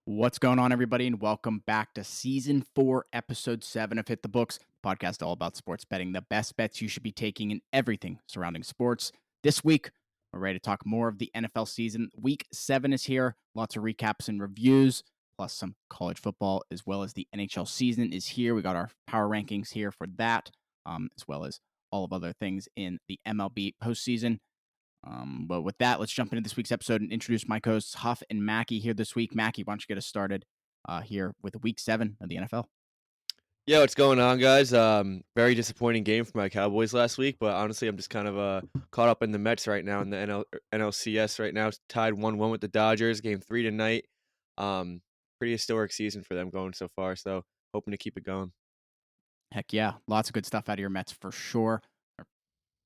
What's going on, everybody, and welcome back to Season 4, Episode 7 of Hit the Books, podcast all about sports betting, the best bets you should be taking in everything surrounding sports. This week, we're ready to talk more of the NFL season. Week 7 is here, lots of recaps and reviews, plus some college football, as well as the NHL season is here. We got our power rankings here for that, as well as all of other things in the MLB postseason. But with that, let's jump into this week's episode and introduce my co-hosts Huff and Mackie here this week. Mackie, why don't you get us started here with Week 7 of the NFL? Yeah, what's going on, guys? Very disappointing game for my Cowboys last week, but honestly, I'm just kind of caught up in the Mets right now in the NLCS right now. It's tied 1-1 with the Dodgers. Game 3 tonight. Pretty historic season for them going so far, so hoping to keep it going. Heck yeah, lots of good stuff out of your Mets for sure. They're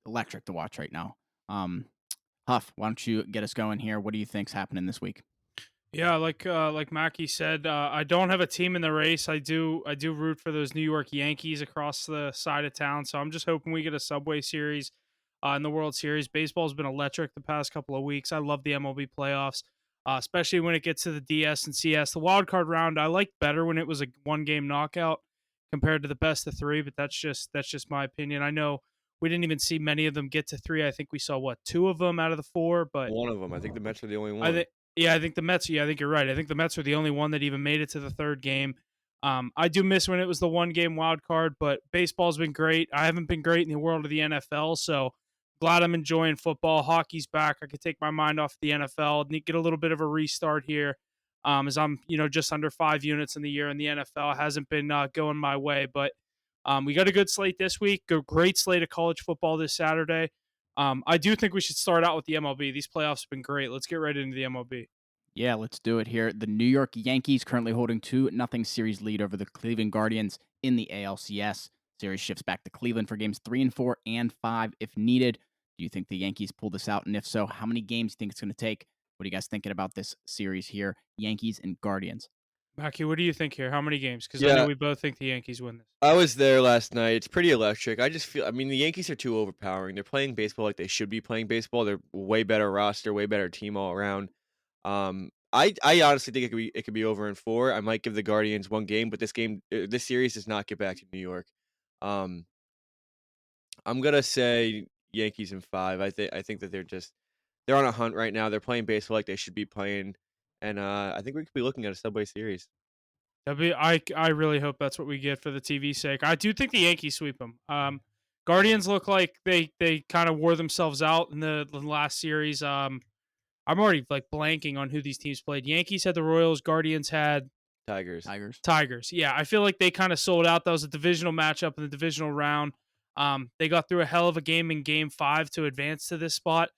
electric to watch right now. Huff, why don't you get us going here? What do you think's happening this week? Yeah, like Mackie said, I don't have a team in the race. I do root for those New York Yankees across the side of town. So I'm just hoping we get a Subway Series in the World Series. Baseball's been electric the past couple of weeks. I love the MLB playoffs, especially when it gets to the DS and CS. The wild card round I liked better when it was a one game knockout compared to the best of three. But that's just my opinion. I know we didn't even see many of them get to three. I think we saw two of them out of the four. But One of them. I think the Mets are the only one. I think the Mets. Yeah, I think you're right. I think the Mets are the only one that even made it to the third game. I do miss when it was the one game wild card, but baseball's been great. I haven't been great in the world of the NFL, so glad I'm enjoying football. Hockey's back. I could take my mind off the NFL, get a little bit of a restart here. As I'm, just under 5 units in the year in the NFL. It hasn't been going my way, but we got a good slate this week. A great slate of college football this Saturday. I do think we should start out with the MLB. These playoffs have been great. Let's get right into the MLB. Yeah, let's do it here. The New York Yankees currently holding 2-0 series lead over the Cleveland Guardians in the ALCS. Series shifts back to Cleveland for games 3 and 4 and 5 if needed. Do you think the Yankees pull this out? And if so, how many games do you think it's going to take? What are you guys thinking about this series here? Yankees and Guardians. Mackie, what do you think here? How many games? Because I Yeah, know we both think the Yankees win this. I was there last night. It's pretty electric. I mean, the Yankees are too overpowering. They're playing baseball like they should be playing baseball. They're way better roster, way better team all around. I honestly think it could be over in 4. I might give the Guardians one game, but this series does not get back to New York. Um, I'm gonna say Yankees in 5. I think that they're on a hunt right now. They're playing baseball like they should be playing, and I think we could be looking at a Subway Series. I really hope that's what we get for the TV sake. I do think the Yankees sweep them. Guardians look like they kind of wore themselves out in the last series. I'm already blanking on who these teams played. Yankees had the Royals. Guardians had Tigers. Tigers. Yeah, I feel like they kind of sold out. That was a divisional matchup in the divisional round. They got through a hell of a game in Game 5 to advance to this spot.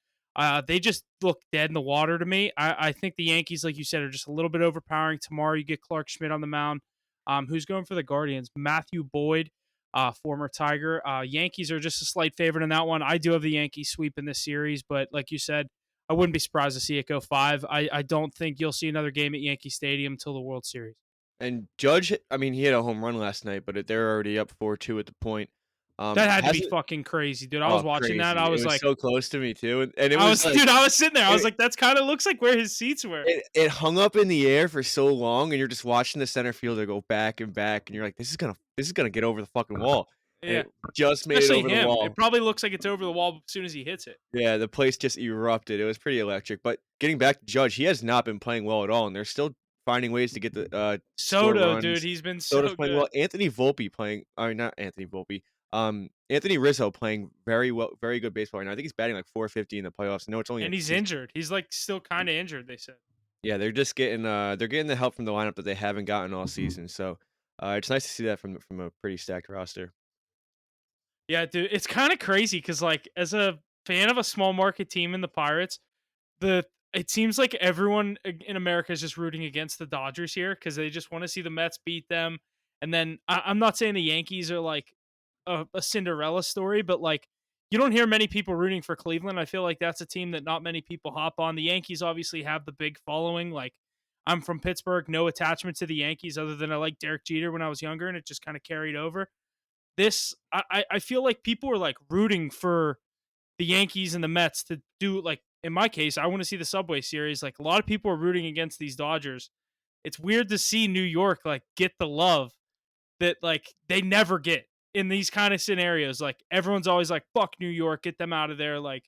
They just look dead in the water to me. I think the Yankees, like you said, are just a little bit overpowering. Tomorrow you get Clark Schmidt on the mound. Who's going for the Guardians? Matthew Boyd, former Tiger. Yankees are just a slight favorite in that one. I do have the Yankees sweeping this series, but like you said, I wouldn't be surprised to see it go 5. I don't think you'll see another game at Yankee Stadium until the World Series. And Judge, I mean, he had a home run last night, but they're already up 4-2 at the point. That had to be fucking crazy, dude. I was watching that. I was it was like, so close to me too, and it was like, dude, I was sitting there. I was like, that's kind of looks like where his seats were. it hung up in the air for so long, and you're just watching the center fielder go back and back, and you're like, this is gonna get over the fucking wall. And Yeah, it just made especially it over him. the wall. It probably looks like it's over the wall as soon as he hits it. Yeah, the place just erupted. It was pretty electric. But getting back to Judge, he has not been playing well at all, and they're still finding ways to get the score Soto, runs. dude, he's been Soto's so playing good. well. Anthony Volpe playing. I mean, not Anthony Volpe. Anthony Rizzo playing very well, very good baseball right now. I think he's batting like 450 in the playoffs. No, it's only And he's injured. He's still kind of injured. They said. Yeah, they're just getting they're getting the help from the lineup that they haven't gotten all season. So it's nice to see that from a pretty stacked roster. Yeah, dude, it's kind of crazy because as a fan of a small market team in the Pirates, it seems like everyone in America is just rooting against the Dodgers here because they just want to see the Mets beat them. And then I'm not saying the Yankees are like a Cinderella story, but you don't hear many people rooting for Cleveland. I feel like that's a team that not many people hop on. The Yankees obviously have the big following. I'm from Pittsburgh, no attachment to the Yankees other than I like Derek Jeter when I was younger, and it just kind of carried over. I feel like people are rooting for the Yankees and the Mets to do in my case, I want to see the Subway Series. A lot of people are rooting against these Dodgers. it's weird to see New York like get the love that like they never get in these kind of scenarios. Like everyone's always like, "Fuck New York, get them out of there." Like,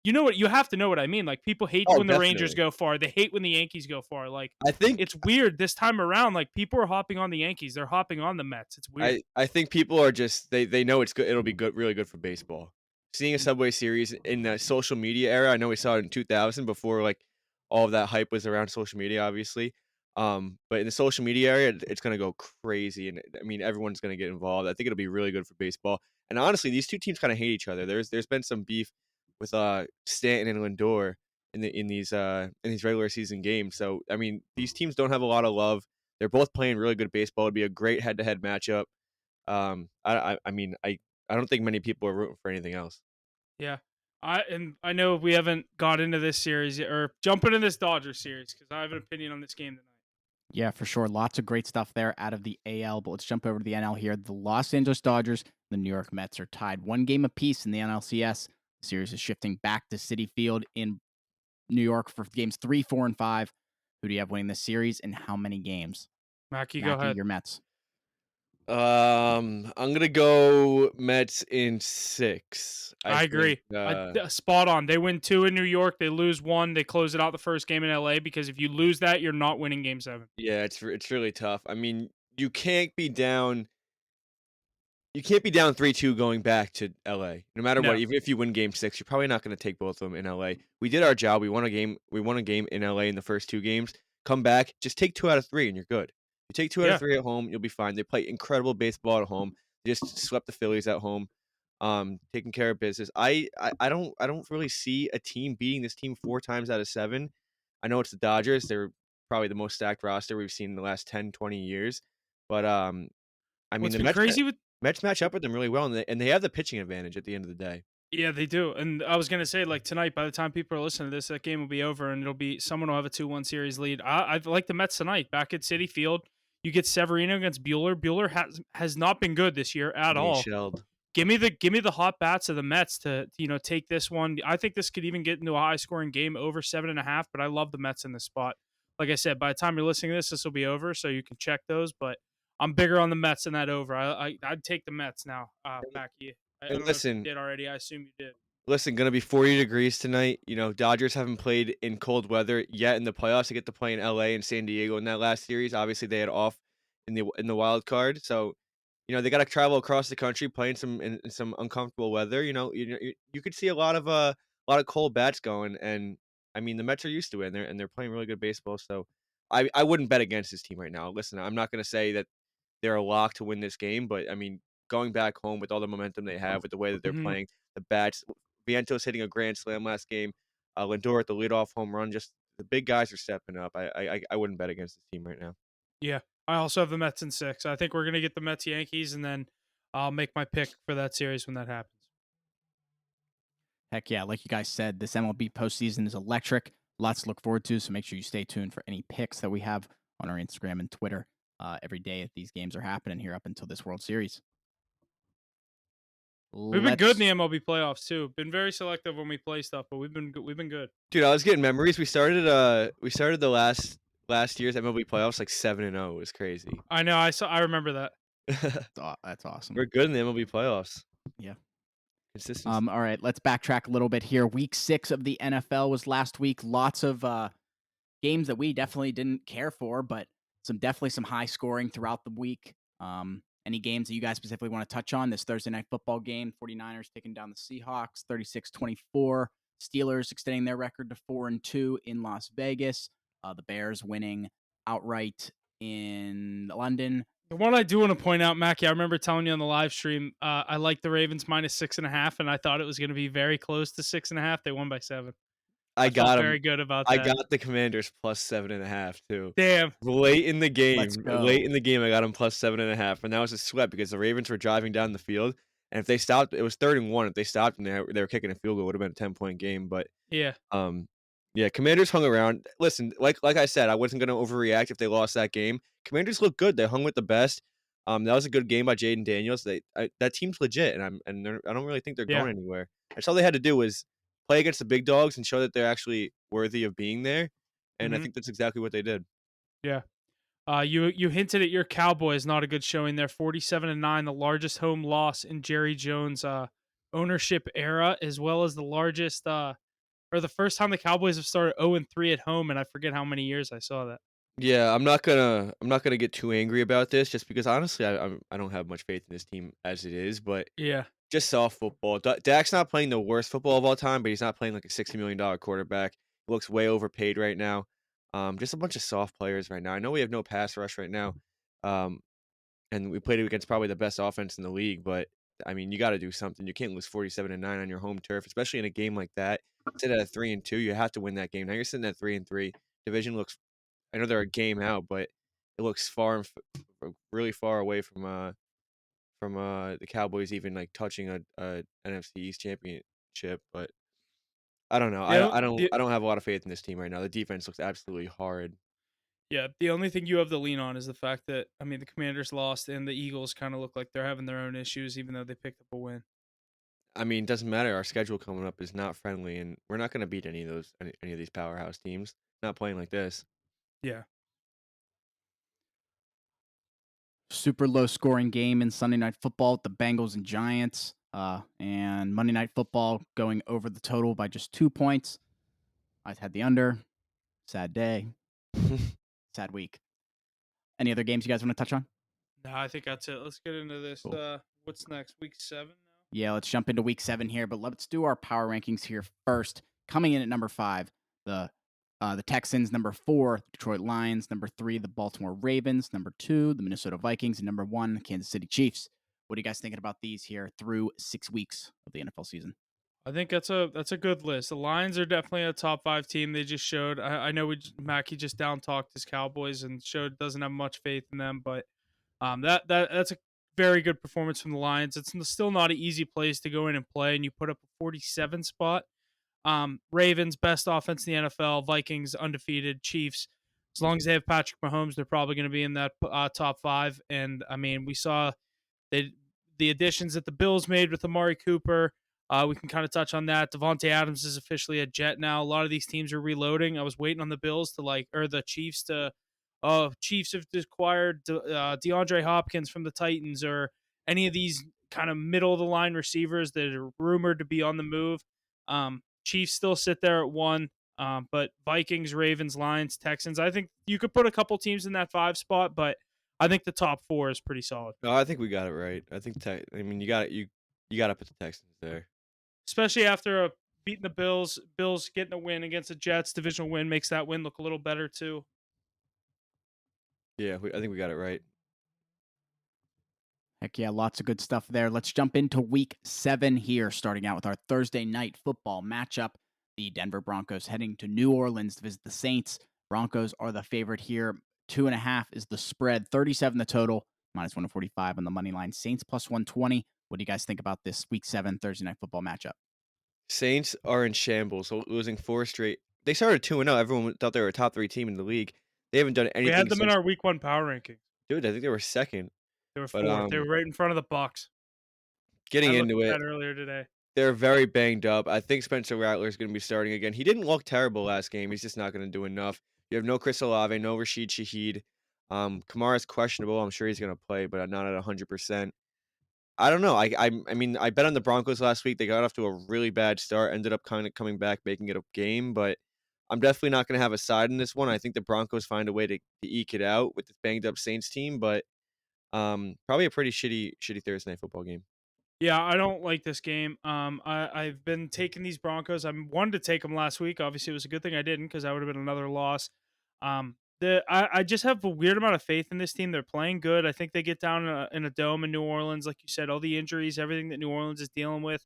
you know what? You have to know what I mean. Like people hate Oh, when the Rangers definitely. go far. They hate when the Yankees go far. Like I think it's weird this time around. Like people are hopping on the Yankees. They're hopping on the Mets. It's weird. I think people are just they know it's good. It'll be good, really good for baseball. Seeing a Subway Series in the social media era, I know we saw it in 2000 before like all of that hype was around social media, obviously. But in the social media area, it's gonna go crazy, and I mean everyone's gonna get involved. I think it'll be really good for baseball. And honestly, these two teams kind of hate each other. There's been some beef with Stanton and Lindor in these regular season games. So I mean, these teams don't have a lot of love. They're both playing really good baseball. It'd be a great head-to-head matchup. I mean, I don't think many people are rooting for anything else. Yeah. I know we haven't got into this series yet, or jump into this Dodgers series because I have an opinion on this game tonight. Yeah, for sure. Lots of great stuff there out of the AL, but let's jump over to the NL here. The Los Angeles Dodgers, the New York Mets are tied 1 game apiece in the NLCS. The series is shifting back to Citi Field in New York for games 3, 4, and 5. Who do you have winning this series and how many games? Mackie, go Mackie, ahead. your Mets. I'm gonna go Mets in 6. I I think, agree. Spot on. They win 2 in New York. They lose 1. They close it out the first game in LA because if you lose that, you're not winning Game 7. yeah, it's really tough. I mean, you can't be down 3-2 going back to LA. No matter what, No. even if you win game 6, you're probably not gonna take both of them in LA. We did our job. We won a game in LA in the first 2 games. Come back, just take 2 out of 3 and you're good. You take 2 out of Yeah. 3 at home, you'll be fine. They play incredible baseball at home. They just swept the Phillies at home, taking care of business. I don't really see a team beating this team 4 times out of 7. I know it's the Dodgers. They're probably the most stacked roster we've seen in the last 10, 20 years. But, I mean, What's the been crazy with Mets match up with them really well, and they have the pitching advantage at the end of the day. Yeah, they do. And I was gonna say, like tonight, by the time people are listening to this, that game will be over, and it'll be someone will have a 2-1 series lead. I like the Mets tonight, back at Citi Field. You get Severino against Bueller. Bueller has not been good this year at Getting all. shelled. Give me the hot bats of the Mets to take this one. I think this could even get into a high scoring game over 7.5. But I love the Mets in this spot. Like I said, by the time you're listening to this will be over, so you can check those. But I'm bigger on the Mets than that over. I'd take the Mets now, Mackie. I And don't know if you did already. I assume you did. listen, gonna be 40 degrees tonight. You know, Dodgers haven't played in cold weather yet in the playoffs. They get to play in LA and San Diego in that last series. Obviously, they had off in the wild card, so they got to travel across the country playing in some uncomfortable weather. You could see a lot of cold bats going, and I mean the Mets are used to it, and they're playing really good baseball. So I wouldn't bet against this team right now. Listen, I'm not gonna say that they're a lock to win this game, but I mean going back home with all the momentum they have, with the way that they're Mhm. playing, the bats, Vientos hitting a grand slam last game, Lindor at the leadoff home run, just the big guys are stepping up. I wouldn't bet against this team right now. Yeah, I also have the Mets in 6. I think we're gonna get the Mets Yankees, and then I'll make my pick for that series when that happens. Heck yeah, like you guys said, this MLB postseason is electric. Lots to look forward to, so make sure you stay tuned for any picks that we have on our Instagram and Twitter every day if these games are happening here up until this World Series. We've been good in Let's the MLB playoffs too. Been very selective when we play stuff, but we've been good. Dude, I was getting memories. We started the last year's MLB playoffs like 7-0. It was crazy. I know. I remember that. that's awesome. We're good in the MLB playoffs. Yeah. Consistency. All right, let's backtrack a little bit here. Week 6 of the NFL was last week. Lots of games that we definitely didn't care for, but definitely some high scoring throughout the week. Any games that you guys specifically want to touch on? This Thursday night football game, 49ers taking down the Seahawks, 36-24. Steelers extending their record to 4-2 in Las Vegas. The Bears winning outright in London. The one I do want to point out, Mackie, I remember telling you on the live stream, I like the Ravens minus 6.5, and I thought it was going to be very close to 6.5. They won by 7. I I felt got him. very good about I that. got the Commanders plus 7.5 too. Damn. Late in the Let's game, go. I got them plus 7.5, and that was a sweat because the Ravens were driving down the field, and if they stopped, it was 3rd and 1. If they stopped and they were kicking a field goal, it would have been a 10-point game. But Yeah. yeah, Commanders hung around. Listen, like I said, I wasn't gonna overreact if they lost that game. Commanders look good. They hung with the best. That was a good game by Jaden Daniels. That team's legit, and I don't really think they're Yeah. going anywhere. That's all they had to do was play against the big dogs and show that they're actually worthy of being there. And I Mhm. think that's exactly what they did. Yeah. You hinted at your Cowboys, not a good showing there. 47-9, the largest home loss in Jerry Jones' ownership era, as well as the largest or the first time the Cowboys have started 0-3 at home, and I forget how many years I saw that. Yeah, I'm not gonna get too angry about this just because honestly, I don't have much faith in this team as it is, but Yeah. just soft football. Dak's not playing the worst football of all time, but he's not playing like a $60 million quarterback. He looks way overpaid right now. Just a bunch of soft players right now. I know we have no pass rush right now, um, and we played against probably the best offense in the league. But I mean, you got to do something. You can't lose 47-9 on your home turf, especially in a game like that. Sit at a 3-2, you have to win that game. Now you're sitting at 3-3. Division looks. I know they're a game out, but it looks really far away from the Cowboys even like touching a NFC East championship, but I don't know. The, I don't have a lot of faith in this team right now. The defense looks absolutely horrid. Yeah, the only thing you have to lean on is the fact that I mean the Commanders lost and the Eagles kind of look like they're having their own issues, even though they picked up a win. I mean, it doesn't matter. Our schedule coming up is not friendly, and we're not going to beat any of these powerhouse teams. Not playing like this. Yeah, Super low scoring game in Sunday Night Football with the Bengals and Giants. And Monday Night Football going over the total by just 2 points. I had the under. Sad day. Sad week. Any other games you guys want to touch on? no, I think that's it. Let's get into this. Cool. What's next? Week 7 now. Yeah, let's jump into week 7 here, but let's do our power rankings here first. Coming in at number 5, the Texans. Number 4, the Detroit Lions. Number 3, the Baltimore Ravens. Number 2, the Minnesota Vikings. And number 1, the Kansas City Chiefs. What are you guys thinking about these here through 6 weeks of the NFL season? I think that's a good list. The Lions are definitely a top 5 team. They just showed. I know Mackey just down talked his Cowboys and showed doesn't have much faith in them, but that's a very good performance from the Lions. It's still not an easy place to go in and play, and you put up a 47 spot. Ravens, best offense in the NFL. Vikings, undefeated. Chiefs, as long as they have Patrick Mahomes, they're probably going to be in that top 5. And I mean, we saw they, the additions that the Bills made with Amari Cooper. We can kind of touch on that. Devontae Adams is officially a Jet now. A lot of these teams are reloading. I was waiting on the Bills to or the Chiefs to. Oh, Chiefs have acquired DeAndre Hopkins from the Titans, or any of these kind of middle of the line receivers that are rumored to be on the move. Chiefs still sit there at 1, but Vikings, Ravens, Lions, Texans. I think you could put a couple teams in that 5 spot, but I think the top 4 is pretty solid. No, I think we got it right. I think I mean you got to put the Texans there. Especially after beating the Bills. Bills getting a win against the Jets, divisional win, makes that win look a little better too. Yeah, I think we got it right. Heck yeah, lots of good stuff there. Let's jump into week 7 here, starting out with our Thursday night football matchup. The Denver Broncos heading to New Orleans to visit the Saints. Broncos are the favorite here. 2.5 is the spread, 37 the total, minus 145 on the money line. Saints plus 120. What do you guys think about this week 7 Thursday night football matchup? Saints are in shambles, losing 4 straight. They started 2-0. Everyone thought they were a top 3 team in the league. They haven't done We had anything them in since. our week 1 power rankings. Dude, I think they were second. They were But 4th. They were right in front of the Bucks. I getting looked into at it, that earlier today. they're very banged up. I think Spencer Rattler is going to be starting again. He didn't look terrible last game. He's just not going to do enough. You have no Chris Olave, no Rashid Shaheed. Kamara's questionable. I'm sure he's going to play, but not at 100%. I don't know. I mean, I bet on the Broncos last week. They got off to a really bad start, ended up kind of coming back, making it a game, but I'm definitely not going to have a side in this one. I think the Broncos find a way to eke it out with this banged up Saints team, but probably a pretty shitty Thursday night football game. Yeah, I don't like this game. I've been taking these Broncos. I wanted to take them last week. Obviously, it was a good thing I didn't because that would have been another loss. I just have a weird amount of faith in this team. They're playing good. I think they get down in a dome in New Orleans, like you said, all the injuries, everything that New Orleans is dealing with,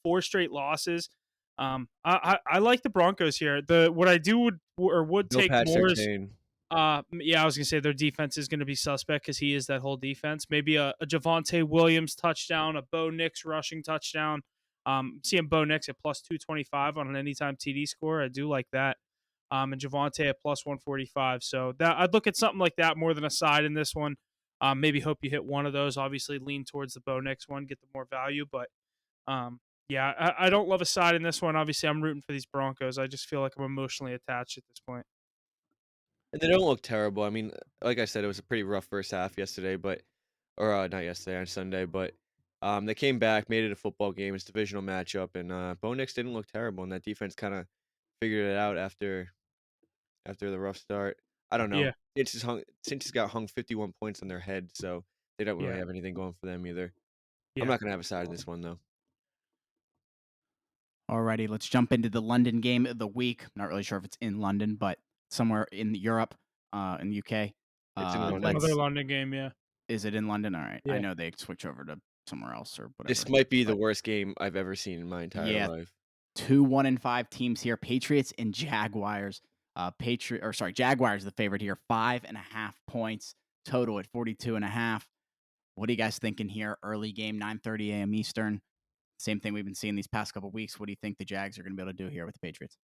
4 straight losses. I like the Broncos here. What I do would No take Pat more is Surtain. yeah, I was gonna say their defense is gonna be suspect because he is that whole defense. Maybe a Javonte Williams touchdown, a Bo Nix rushing touchdown. Seeing Bo Nix at plus 225 on an anytime TD score, I do like that. And Javonte at plus 145. So that I'd look at something like that more than a side in this one. Maybe hope you hit one of those. Obviously, lean towards the Bo Nix one, get the more value. But yeah, I don't love a side in this one. Obviously, I'm rooting for these Broncos. I just feel like I'm emotionally attached at this point. And they don't look terrible. I mean, like I said, it was a pretty rough first half yesterday, not yesterday, on Sunday, but they came back, made it a football game. It's a divisional matchup, and Bo Nix didn't look terrible, and that defense kind of figured it out after the rough start. I don't know. Yeah, Cincy's got hung 51 points on their head, so they don't really yeah, have anything going for them either. I'm yeah, not gonna have a side in this one though. Alrighty, let's jump into the London game of the week. Not really sure if it's in London, but somewhere in Europe, in the UK. It's in London. another Let's. London game. Yeah, Is it in London? All right. I yeah. know they switch over to somewhere else or This whatever. might be the But worst game I've ever seen in my entire yeah, life. 2-1-5 teams here. Patriots and Jaguars. Jaguars the favorite here. 5.5 points total at 42.5. What are you guys thinking here? Early game, 9:30 a.m. Eastern. Same thing we've been seeing these past couple weeks. What do you think the Jags are going to be able to do here with the Patriots?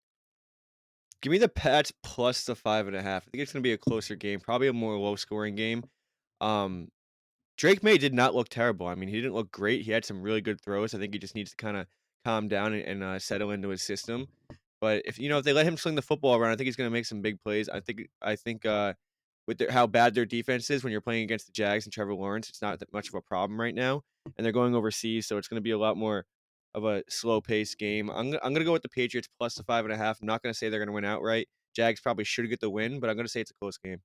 Give me the Pats plus the 5.5. I think it's gonna be a closer game, probably a more low scoring game. Um, Drake May did not look terrible. I mean, he didn't look great. He had some really good throws. I think he just needs to kind of calm down and settle into his system. But if they let him sling the football around, I think he's going to make some big plays. I think with how bad their defense is when you're playing against the Jags and Trevor Lawrence, it's not that much of a problem right now. And they're going overseas, so it's going to be a lot more of a slow paced game. I'm gonna go with the Patriots plus the 5.5. I'm not going to say they're going to win outright. Jags probably should get the win, but I'm going to say it's a close game.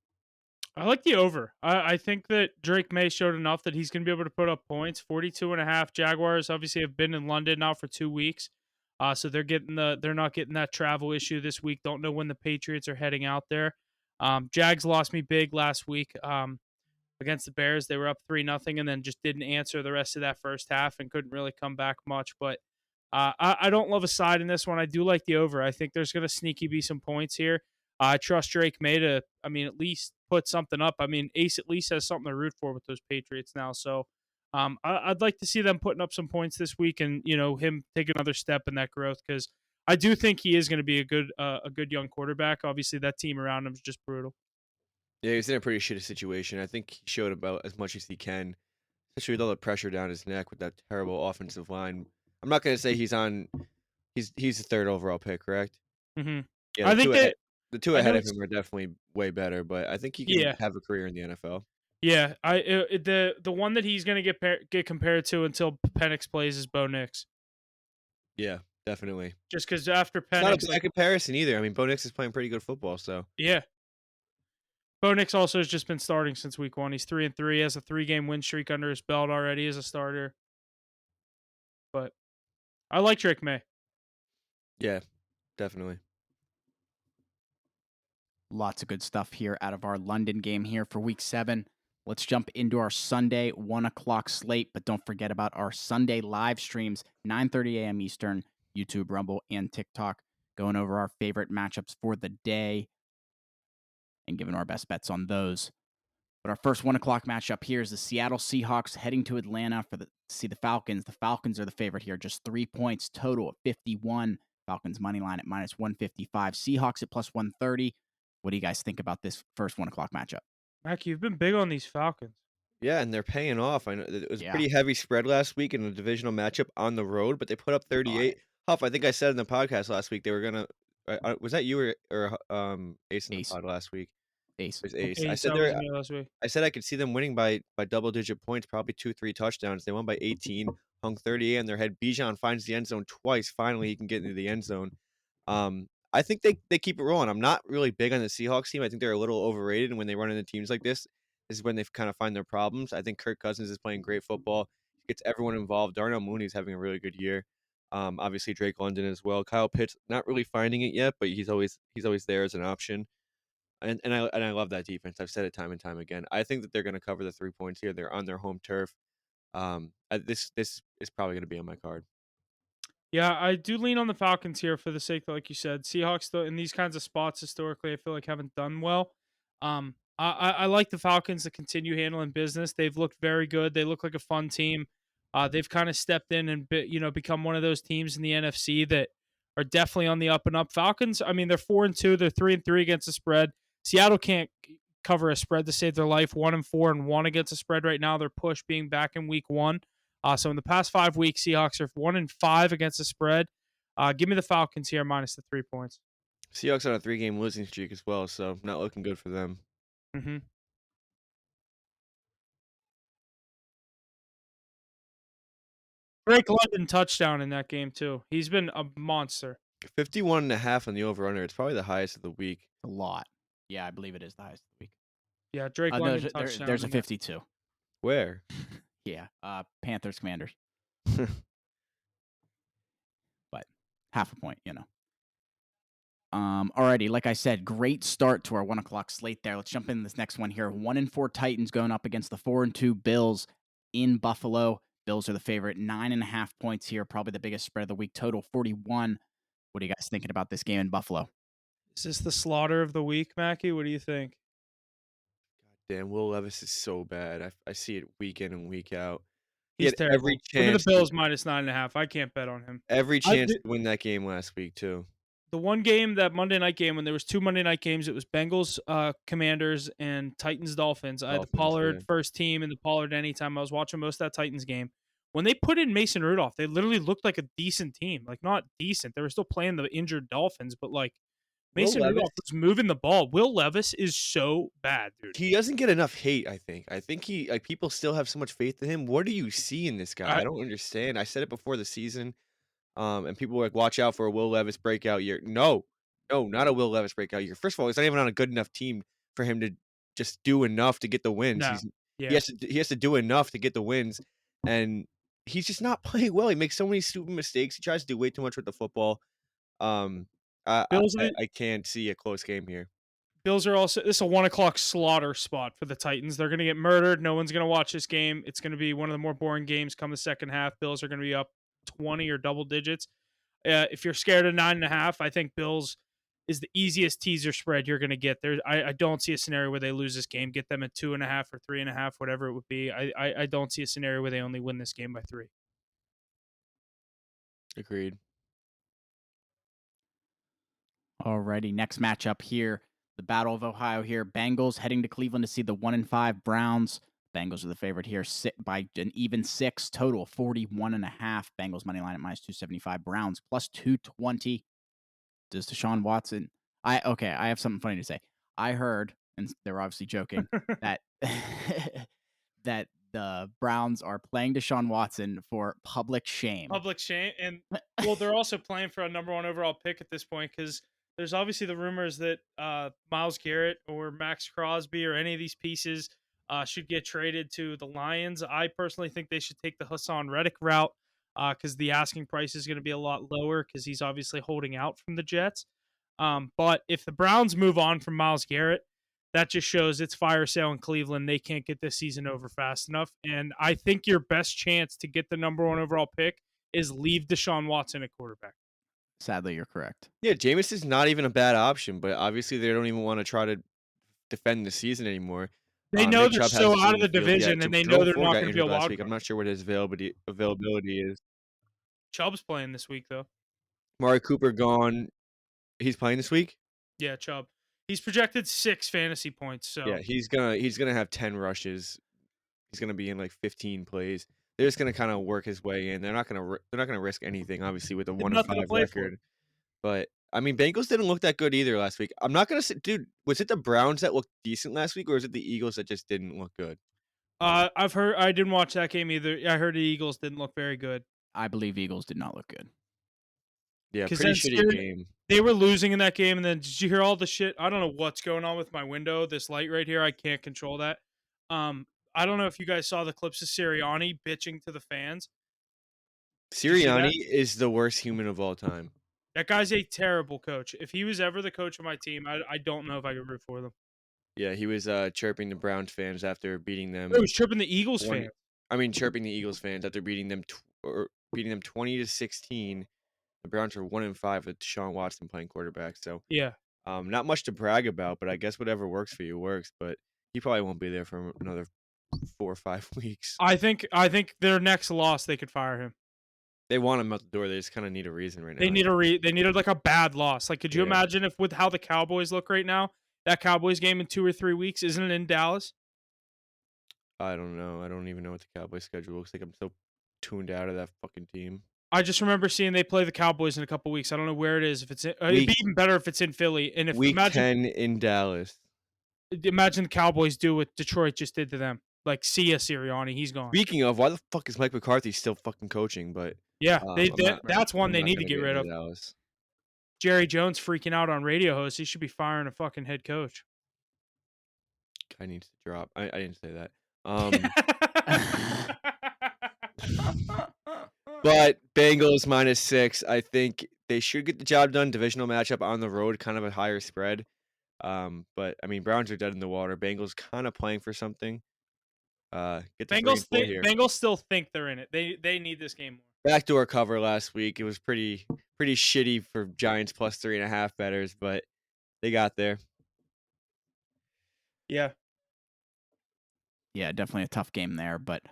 I like the over. I think that Drake May showed enough that he's going to be able to put up points. 42.5. Jaguars obviously have been in London now for 2 weeks. So they're not getting that travel issue this week. Don't know when the Patriots are heading out there. Jags lost me big last week against the Bears. They were up 3-0 and then just didn't answer the rest of that first half and couldn't really come back much. But I don't love a side in this one. I do like the over. I think there's going to sneaky be some points here. I trust Drake May to, at least put something up. I mean, Ace at least has something to root for with those Patriots now. So I'd like to see them putting up some points this week and, him take another step in that growth because I do think he is going to be a good young quarterback. Obviously, that team around him is just brutal. Yeah, he's in a pretty shitty situation. I think he showed about as much as he can, especially with all the pressure down his neck with that terrible offensive line. I'm not gonna say he's the third overall pick, correct? hmm Yeah, I think that the two I ahead know of it's him are definitely way better, but I think he can yeah. have a career in the NFL. Yeah, the one that he's gonna get compared to until Penix plays is Bo Nix. Yeah, definitely. Just because after It's not a Penix, bad comparison either. I mean, Bo Nix is playing pretty good football, so yeah, Bo Nix also has just been starting since week 1. He's 3-3, has a 3-game win streak under his belt already as a starter. But I like Drake May. yeah, definitely. Lots of good stuff here out of our London game here for week 7. Let's jump into our Sunday 1 o'clock slate, but don't forget about our Sunday live streams, 9:30 a.m. Eastern, YouTube, Rumble, and TikTok, going over our favorite matchups for the day and giving our best bets on those. But our first 1 o'clock matchup here is the Seattle Seahawks heading to Atlanta to see the Falcons. The Falcons are the favorite here, just 3 points total at 51. Falcons money line at minus 155. Seahawks at plus 130. What do you guys think about this first 1 o'clock matchup? Mac, you've been big on these Falcons. Yeah, and they're paying off. I know it was a Yeah. pretty heavy spread last week in a divisional matchup on the road, but they put up Oh, 38. Huff, I think I said in the podcast last week they were gonna. Was that you or Ace in the Ace. pod last week? Ace. It was Ace. Ace, that was me last week. I said I could see them winning by double digit points, probably 2-3 touchdowns. They won by 18, hung 38 on their head. Bijan finds the end zone twice. Finally, he can get into the end zone. I think they keep it rolling. I'm not really big on the Seahawks team. I think they're a little overrated, and when they run into teams like this is when they kind of find their problems. I think Kirk Cousins is playing great football. He gets everyone involved. Darnell Mooney's having a really good year. Obviously Drake London as well. Kyle Pitts not really finding it yet, but he's always there as an option. And I love that defense. I've said it time and time again. I think that they're going to cover the 3 points here. They're on their home turf. This is probably going to be on my card. Yeah, I do lean on the Falcons here for the sake that, like you said, Seahawks though in these kinds of spots historically, I feel like haven't done well. I like the Falcons to continue handling business. They've looked very good. They look like a fun team. They've kind of stepped in and become one of those teams in the NFC that are definitely on the up and up. Falcons, I mean, they're 4-2. They're 3-3 against the spread. Seattle can't cover a spread to save their life. 1-4 and 1 against the spread right now. They're pushed being back in week 1. So in the past 5 weeks, Seahawks are 1-5 against the spread. Give me the Falcons here minus the 3 points. Seahawks on a 3-game losing streak as well, so not looking good for them. Mhm. Drake London touchdown in that game too. He's been a monster. 51.5 on the over/under. It's probably the highest of the week. A lot. Yeah, I believe it is the highest of the week. Yeah, Drake There's London touchdown there's a in that. 52. Where? Yeah, Panthers Commanders, but half a point, you know. Alrighty, like I said, great start to our 1 o'clock slate there. Let's jump in this next one here. 1-4 Titans going up against the 4-2 Bills in Buffalo. Bills are the favorite, 9.5 points here, probably the biggest spread of the week. Total 41. What are you guys thinking about this game in Buffalo? Is this the slaughter of the week, Mackie? What do you think? Damn, Will Levis is so bad. I see it week in and week out. He He's had terrible. Give me the Bills minus 9.5. I can't bet on him. every I chance did, to win that game last week too. the one game, that Monday night game, when there was 2 Monday night games, it was Bengals, Commanders, and Titans, Dolphins. I had the Dolphins, yeah. Pollard first team and the Pollard anytime. I was watching most of that Titans game. When they put in Mason Rudolph, they literally looked like a decent team. Like, not decent. They were still playing the injured Dolphins, but like Will Mason Levis, Rudolph was moving the ball. Will Levis is so bad, dude. he doesn't get enough hate, I think. I think he like people still have so much faith in him. What do you see in this guy? I, I don't understand. I said it before the season. And people were like, watch out for a Will Levis breakout year. No, no, not a Will Levis breakout year. First of all, he's not even on a good enough team for him to just do enough to get the wins. no. He Yeah. has to do enough to get the wins, and he's just not playing well. He makes so many stupid mistakes. He tries to do way too much with the football. Um, Bills are I can't see a close game here. Bills are also, this is a 1 o'clock slaughter spot for the Titans. They're going to get murdered. No one's going to watch this game. It's going to be one of the more boring games come the second half. Bills are going to be up 20 or double digits. If you're scared of 9.5, I think Bills is the easiest teaser spread you're going to get. I don't see a scenario where they lose this game. Get them at 2.5 or 3.5, whatever it would be. I don't see a scenario where they only win this game by 3. Agreed. Alrighty, next matchup here. The Battle of Ohio here. Bengals heading to Cleveland to see the 1-5 Browns. Bengals are the favorite here by an even 6. Total 41.5. Bengals money line at minus 275. Browns plus 220. Does Deshaun Watson? I have something funny to say. I heard, and they're obviously joking, that that the Browns are playing Deshaun Watson for public shame. Public shame. And, well, they're also playing for a number 1 overall pick at this point because there's obviously the rumors that Myles Garrett or Max Crosby or any of these pieces should get traded to the Lions. I personally think they should take the Hassan Reddick route because the asking price is going to be a lot lower because he's obviously holding out from the Jets. But if the Browns move on from Myles Garrett, that just shows it's fire sale in Cleveland. They can't get this season over fast enough. And I think your best chance to get the number 1 overall pick is leave Deshaun Watson at quarterback. Sadly, you're correct. Yeah, Jameis is not even a bad option, but obviously they don't even want to try to defend the season anymore. They know Nick they're Chubb so hasn't out seen of the the field yet. division, and they know they're not Got going to be a injured last wild week. I'm card. not sure what his availability is. Chubb's playing this week, though. Mari Cooper gone. He's playing this week? Yeah, Chubb. He's projected 6 fantasy points. So Yeah, he's gonna have 10 rushes. He's gonna be in like 15 plays. They're just gonna kind of work his way in. They're not gonna risk anything, obviously, with a they have nothing 1-5 to play for. record. But I mean, Bengals didn't look that good either last week. I'm not gonna say, dude, was it the Browns that looked decent last week, or is it the Eagles that just didn't look good? I've heard. I didn't watch that game either. I heard the Eagles didn't look very good. I believe Eagles did not look good. Yeah, 'Cause pretty then shitty game. They were losing in that game, and then did you hear all the shit? I don't know what's going on with my window. This light right here, I can't control that. I don't know if you guys saw the clips of Sirianni bitching to the fans. Did you see Sirianni that? is the worst human of all time. That guy's a terrible coach. If he was ever the coach of my team, I don't know if I could root for them. Yeah, he was chirping the Browns fans after beating them. He was tripping the Eagles 20 fans. chirping the Eagles fans after beating them 20-16. The Browns are 1-5 with Deshaun Watson playing quarterback. So, Yeah. not much to brag about, but I guess whatever works for you works. But he probably won't be there for another 4 or 5 weeks. I think their next loss they could fire him. They want him out the door. They just kind of need a reason right now. They needed like a bad loss. Like, could you imagine if with how the Cowboys look right now, that Cowboys game in 2 or 3 weeks, isn't it in Dallas? I don't know. I don't even know what the Cowboys schedule looks like. I'm so tuned out of that fucking team. I just remember seeing they play the Cowboys in a couple weeks. I don't know where it is. If it's it'd Week be even better if it's in Philly. And if week 10 in Dallas. imagine the Cowboys do what Detroit just did to them. Like, see ya, Sirianni, he's gone. Speaking of, why the fuck is Mike McCarthy still fucking coaching? But Yeah, I'm not that's one I'm they not need to gonna get get rid into of. Dallas. Jerry Jones freaking out on radio hosts. He should be firing a fucking head coach. Guy needs to drop. I didn't say that. Um, but Bengals -6. I think they should get the job done. Divisional matchup on the road, kind of a higher spread. But I mean, Browns are dead in the water. Bengals kind of playing for something. Get to 3-4 here. Bengals still think they're in it. They need this game more. Backdoor cover last week. It was pretty shitty for Giants +3.5 betters, but they got there. Yeah. Yeah, definitely a tough game there, but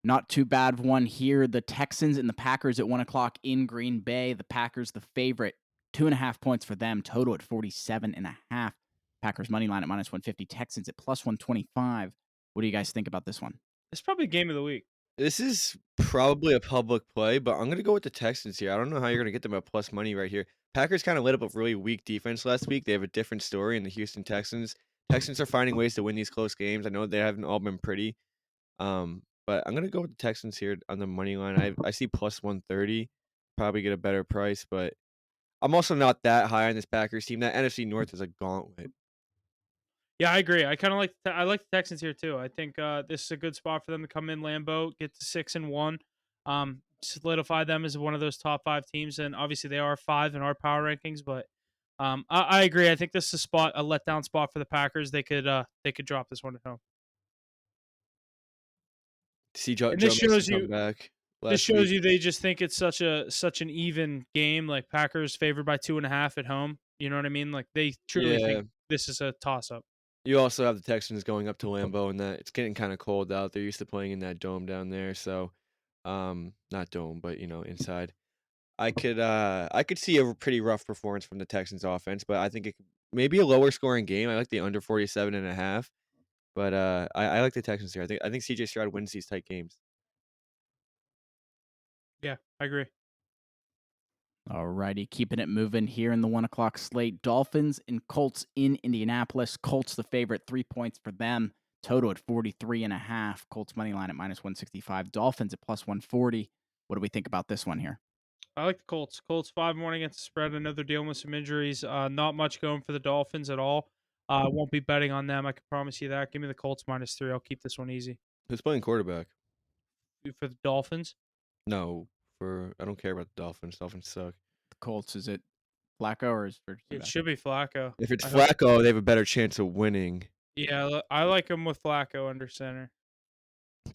not too bad one here. The Texans and the Packers at 1 o'clock in Green Bay. The Packers, the favorite, 2.5 points for them, total at 47.5. Packers money line at -150. Texans at +125. What do you guys think about this one? It's probably game of the week. This is probably a public play, but I'm gonna go with the Texans here. I don't know how you're gonna get them at plus money right here. Packers kind of lit up a really weak defense last week. They have a different story in the Houston Texans. Texans are finding ways to win these close games. I know they haven't all been pretty. But I'm gonna go with the Texans here on the money line. I see +130. Probably get a better price, but I'm also not that high on this Packers team. That NFC North is a gauntlet. Yeah, I agree. I kind of I like the Texans here too. I think this is a good spot for them to come in Lambeau, get to 6-1, solidify them as one of those top 5 teams. And obviously they are 5 in our power rankings, but I agree. I think this is a letdown spot for the Packers. They could drop this one at home. See Joe And Mixon come back this last shows week. you they just think it's such an even game. Like, Packers favored by 2.5 at home. You know what I mean? Like, they truly Yeah. think this is a toss up. You also have the Texans going up to Lambeau, and that it's getting kind of cold out. They're used to playing in that dome down there, so not dome, but inside. I could see a pretty rough performance from the Texans offense, but I think maybe a lower scoring game. I like the under 47.5, but I like the Texans here. I think CJ Stroud wins these tight games. Yeah, I agree. Alrighty, keeping it moving here in the 1 o'clock slate. Dolphins and Colts in Indianapolis. Colts the favorite, 3 points for them. Total at 43.5. Colts money line at -165. Dolphins at +140. What do we think about this one here? I like the Colts. Colts 5-1 against the spread. I know they're dealing with some injuries. Not much going for the Dolphins at all. I won't be betting on them. I can promise you that. Give me the Colts -3. I'll keep this one easy. Who's playing quarterback? For the Dolphins. No, I don't care about the Dolphins. Dolphins suck. The Colts, is it Flacco or is it? It should be Flacco. If it's I hope- Flacco, they have a better chance of winning. Yeah, I like him with Flacco under center.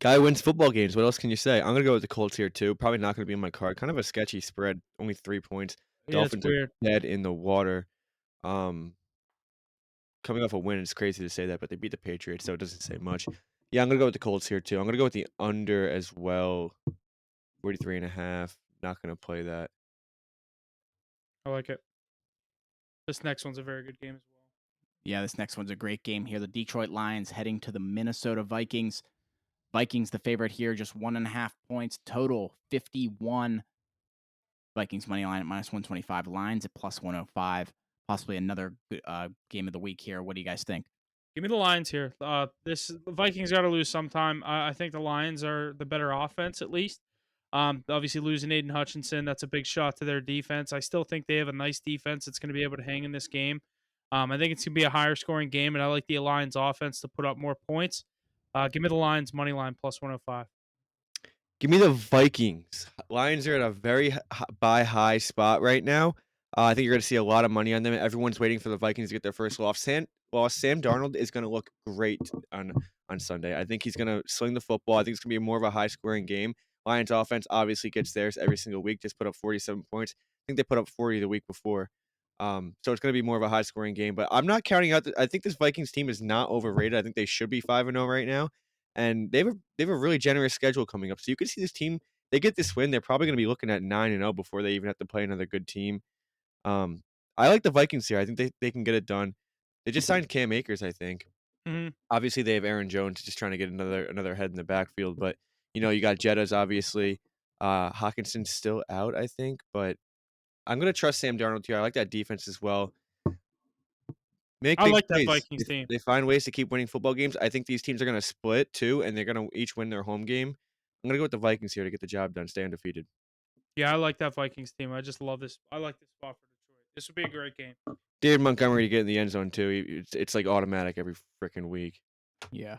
Guy wins football games. What else can you say? I'm gonna go with the Colts here too. Probably not gonna be in my card. Kind of a sketchy spread. Only 3 points. Yeah, it's Dolphins weird. are dead in the water. Um, Coming off a win, it's crazy to say that, but they beat the Patriots, so it doesn't say much. Yeah, I'm gonna go with the Colts here too. I'm gonna go with the under as well. 43.5. Not gonna play that. I like it. This next one's a very good game as well. Yeah, this next one's a great game here. The Detroit Lions heading to the Minnesota Vikings. Vikings the favorite here, just 1.5 points. Total 51. Vikings money line at -125. Lions at +105. Possibly another game of the week here. What do you guys think? Give me the Lions here. The Vikings got to lose sometime. I think the Lions are the better offense at least. Obviously losing Aiden Hutchinson, that's a big shot to their defense. I still think they have a nice defense that's going to be able to hang in this game. I think it's going to be a higher scoring game, and I like the Lions offense to put up more points. Give me the Lions money line +105. Give me the Vikings. Lions are at a very buy high spot right now. I think you're going to see a lot of money on them. Everyone's waiting for the Vikings to get their first loss. Sam Darnold is going to look great on Sunday. I think he's going to sling the football. I think it's going to be more of a high scoring game. Lions offense obviously gets theirs every single week. Just put up 47 points. I think they put up 40 the week before. So it's going to be more of a high scoring game. But I'm not counting out. I think this Vikings team is not overrated. I think they should be 5-0 right now. And they have a really generous schedule coming up. So you can see this team, they get this win, they're probably going to be looking at 9-0 before they even have to play another good team. I like the Vikings here. I think they can get it done. They just signed Cam Akers, I think. Mm-hmm. Obviously, they have Aaron Jones just trying to get another head in the backfield. But, you got Jettas, obviously. Hawkinson's still out, I think, but I'm gonna trust Sam Darnold here. I like that defense as well. Make I big like that plays. Vikings team. They find ways to keep winning football games. I think these teams are gonna split too, and they're gonna each win their home game. I'm gonna go with the Vikings here to get the job done, stay undefeated. Yeah, I like that Vikings team. I just love this. I like this spot for Detroit. This would be a great game. David Montgomery to get in the end zone too. It's like automatic every freaking week. Yeah.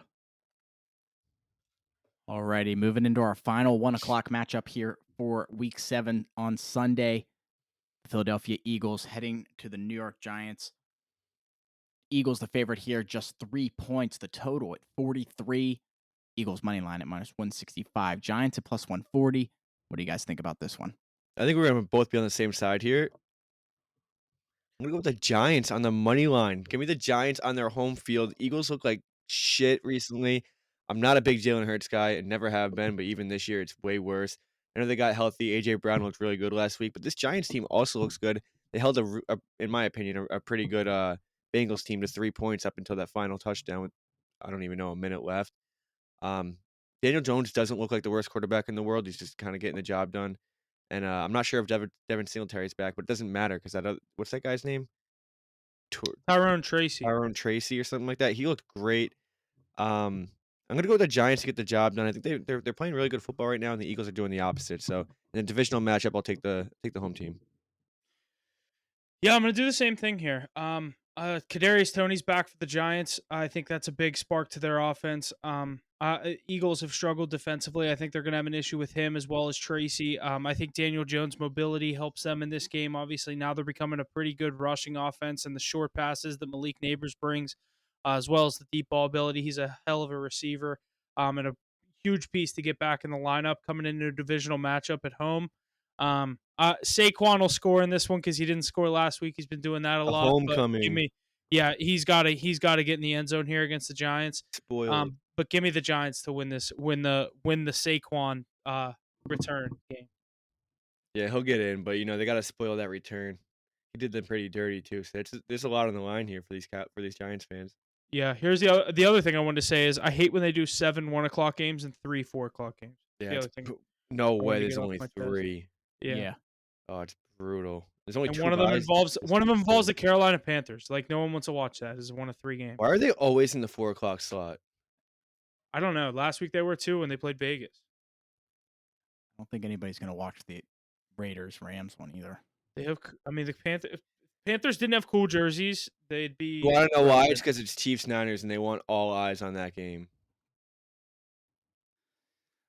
Alrighty, moving into our final 1:00 matchup here for Week 7 on Sunday. The Philadelphia Eagles heading to the New York Giants. Eagles the favorite here, just 3 points. The total at 43. Eagles money line at -165. Giants at +140. What do you guys think about this one? I think we're gonna both be on the same side here. I'm gonna go with the Giants on the money line. Give me the Giants on their home field. Eagles look like shit recently. I'm not a big Jalen Hurts guy and never have been, but even this year it's way worse. I know they got healthy. AJ Brown looked really good last week, but this Giants team also looks good. They held in my opinion, a pretty good Bengals team to 3 points up until that final touchdown with I don't even know a minute left. Um, Daniel Jones doesn't look like the worst quarterback in the world. He's just kind of getting the job done. And I'm not sure if Devin Singletary's back, but it doesn't matter because what's that guy's name? Tyrone Tracy. Tyrone Tracy or something like that. He looked great. I'm gonna go with the Giants to get the job done. I think they're playing really good football right now, and the Eagles are doing the opposite. So in a divisional matchup, I'll take the home team. Yeah, I'm gonna do the same thing here. Kadarius Toney's back for the Giants. I think that's a big spark to their offense. Eagles have struggled defensively. I think they're gonna have an issue with him as well as Tracy. I think Daniel Jones' mobility helps them in this game. Obviously, now they're becoming a pretty good rushing offense, and the short passes that Malik Neighbors brings, as well as the deep ball ability. He's a hell of a receiver, and a huge piece to get back in the lineup coming into a divisional matchup at home. Saquon will score in this one because he didn't score last week. He's been doing that a A lot. But homecoming yeah, he's got to get in the end zone here against the Giants. spoiled. But give me the Giants to win this, win the Saquon return game. Yeah, he'll get in, but they got to spoil that return. He did them pretty dirty too. So there's a lot on the line here for these Giants fans. Yeah, here's the other thing I wanted to say is I hate when they do 7 1:00 games and 3 4:00 games. Yeah, The other thing no I way. wanted to There's get off only my chest. 3. Yeah. Oh, it's brutal. There's only And 2 one of them guys. involves It's one of them involves the ridiculous. Carolina Panthers. Like no one wants to watch that. It's one of 3 games. Why are they always in the 4 o'clock slot? I don't know. Last week they were 2 when they played Vegas. I don't think anybody's going to watch the Raiders Rams one either. They have. I mean, the if Panthers didn't have cool jerseys, they'd be. You want to know why? relevant. It's because it's Chiefs Niners, and they want all eyes on that game.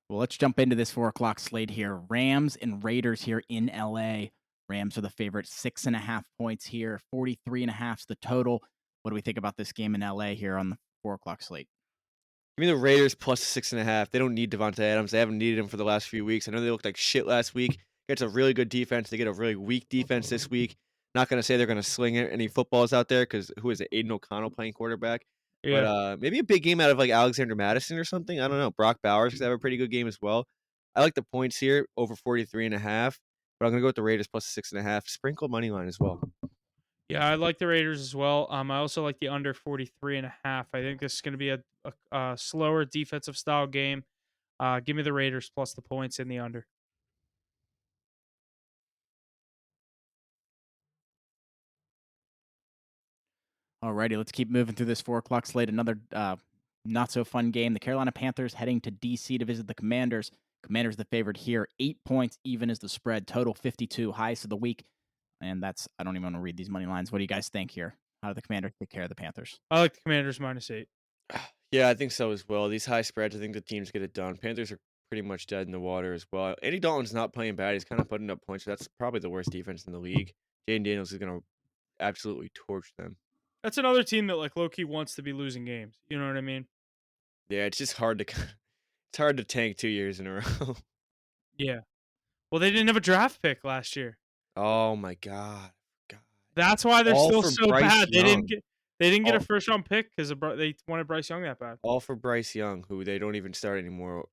Well, let's jump into this 4:00 slate here. Rams and Raiders here in LA. Rams are the favorite, 6.5 points here. 43.5 is the total. What do we think about this game in LA here on the 4:00 slate? Give me the Raiders plus 6.5. They don't need Devontae Adams. They haven't needed him for the last few weeks. I know they looked like shit last week. It's a really good defense. They get a really weak defense this week. Not going to say they're going to sling any footballs out there because who is it? Aiden O'Connell playing quarterback. Yeah. But maybe a big game out of like Alexander Madison or something. I don't know. Brock Bowers could have a pretty good game as well. I like the points here over 43.5. But I'm going to go with the Raiders plus 6.5. Sprinkle money line as well. Yeah, I like the Raiders as well. I also like the under 43.5. I think this is going to be a slower defensive style game. Give me the Raiders plus the points in the under. Alrighty, let's keep moving through this 4:00 slate. Another not so fun game. The Carolina Panthers heading to DC to visit the Commanders. Commanders the favorite here. 8 points, even is the spread. Total 52, highest of the week. And I don't even want to read these money lines. What do you guys think here? How do the Commanders take care of the Panthers? I like the Commanders -8. Yeah, I think so as well. These high spreads, I think the teams get it done. Panthers are pretty much dead in the water as well. Andy Dalton's not playing bad. He's kind of putting up points. That's probably the worst defense in the league. Jaden Daniels is going to absolutely torch them. That's another team that like low-key wants to be losing games. You know what I mean? Yeah, it's just hard to it's hard to tank 2 years in a row. Yeah. Well, they didn't have a draft pick last year. Oh my god. That's why they're All still for so Bryce bad. They didn't Young. get a All, first round pick because they wanted Bryce Young that bad. all for Bryce Young, who they don't even start anymore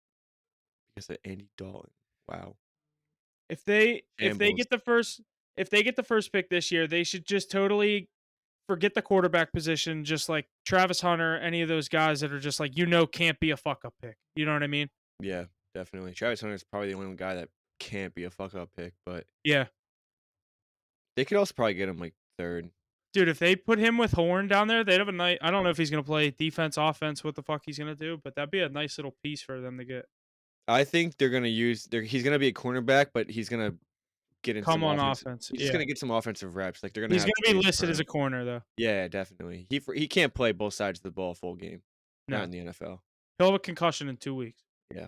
because of Andy Dalton. Wow. If they Shambles. get the first pick this year, they should just totally forget the quarterback position, just like Travis Hunter, any of those guys that are just like can't be a fuck up pick. You know what I mean? Yeah, definitely. Travis Hunter is probably the only guy that can't be a fuck up pick, but Yeah. they could also probably get him like third. Dude, if they put him with Horn down there, they'd have a nice. I don't know if he's gonna play defense, offense, what the fuck he's gonna do, but that'd be a nice little piece for them to get. I think they're gonna use. He's gonna be a cornerback, but he's gonna get in Come some on offensive. offense, He's just yeah. gonna get some offensive reps. Like they're gonna He's have gonna be plays for listed as him. a corner though. Yeah, definitely. He can't play both sides of the ball full game. Not No, in the NFL. he'll have a concussion in 2 weeks. Yeah.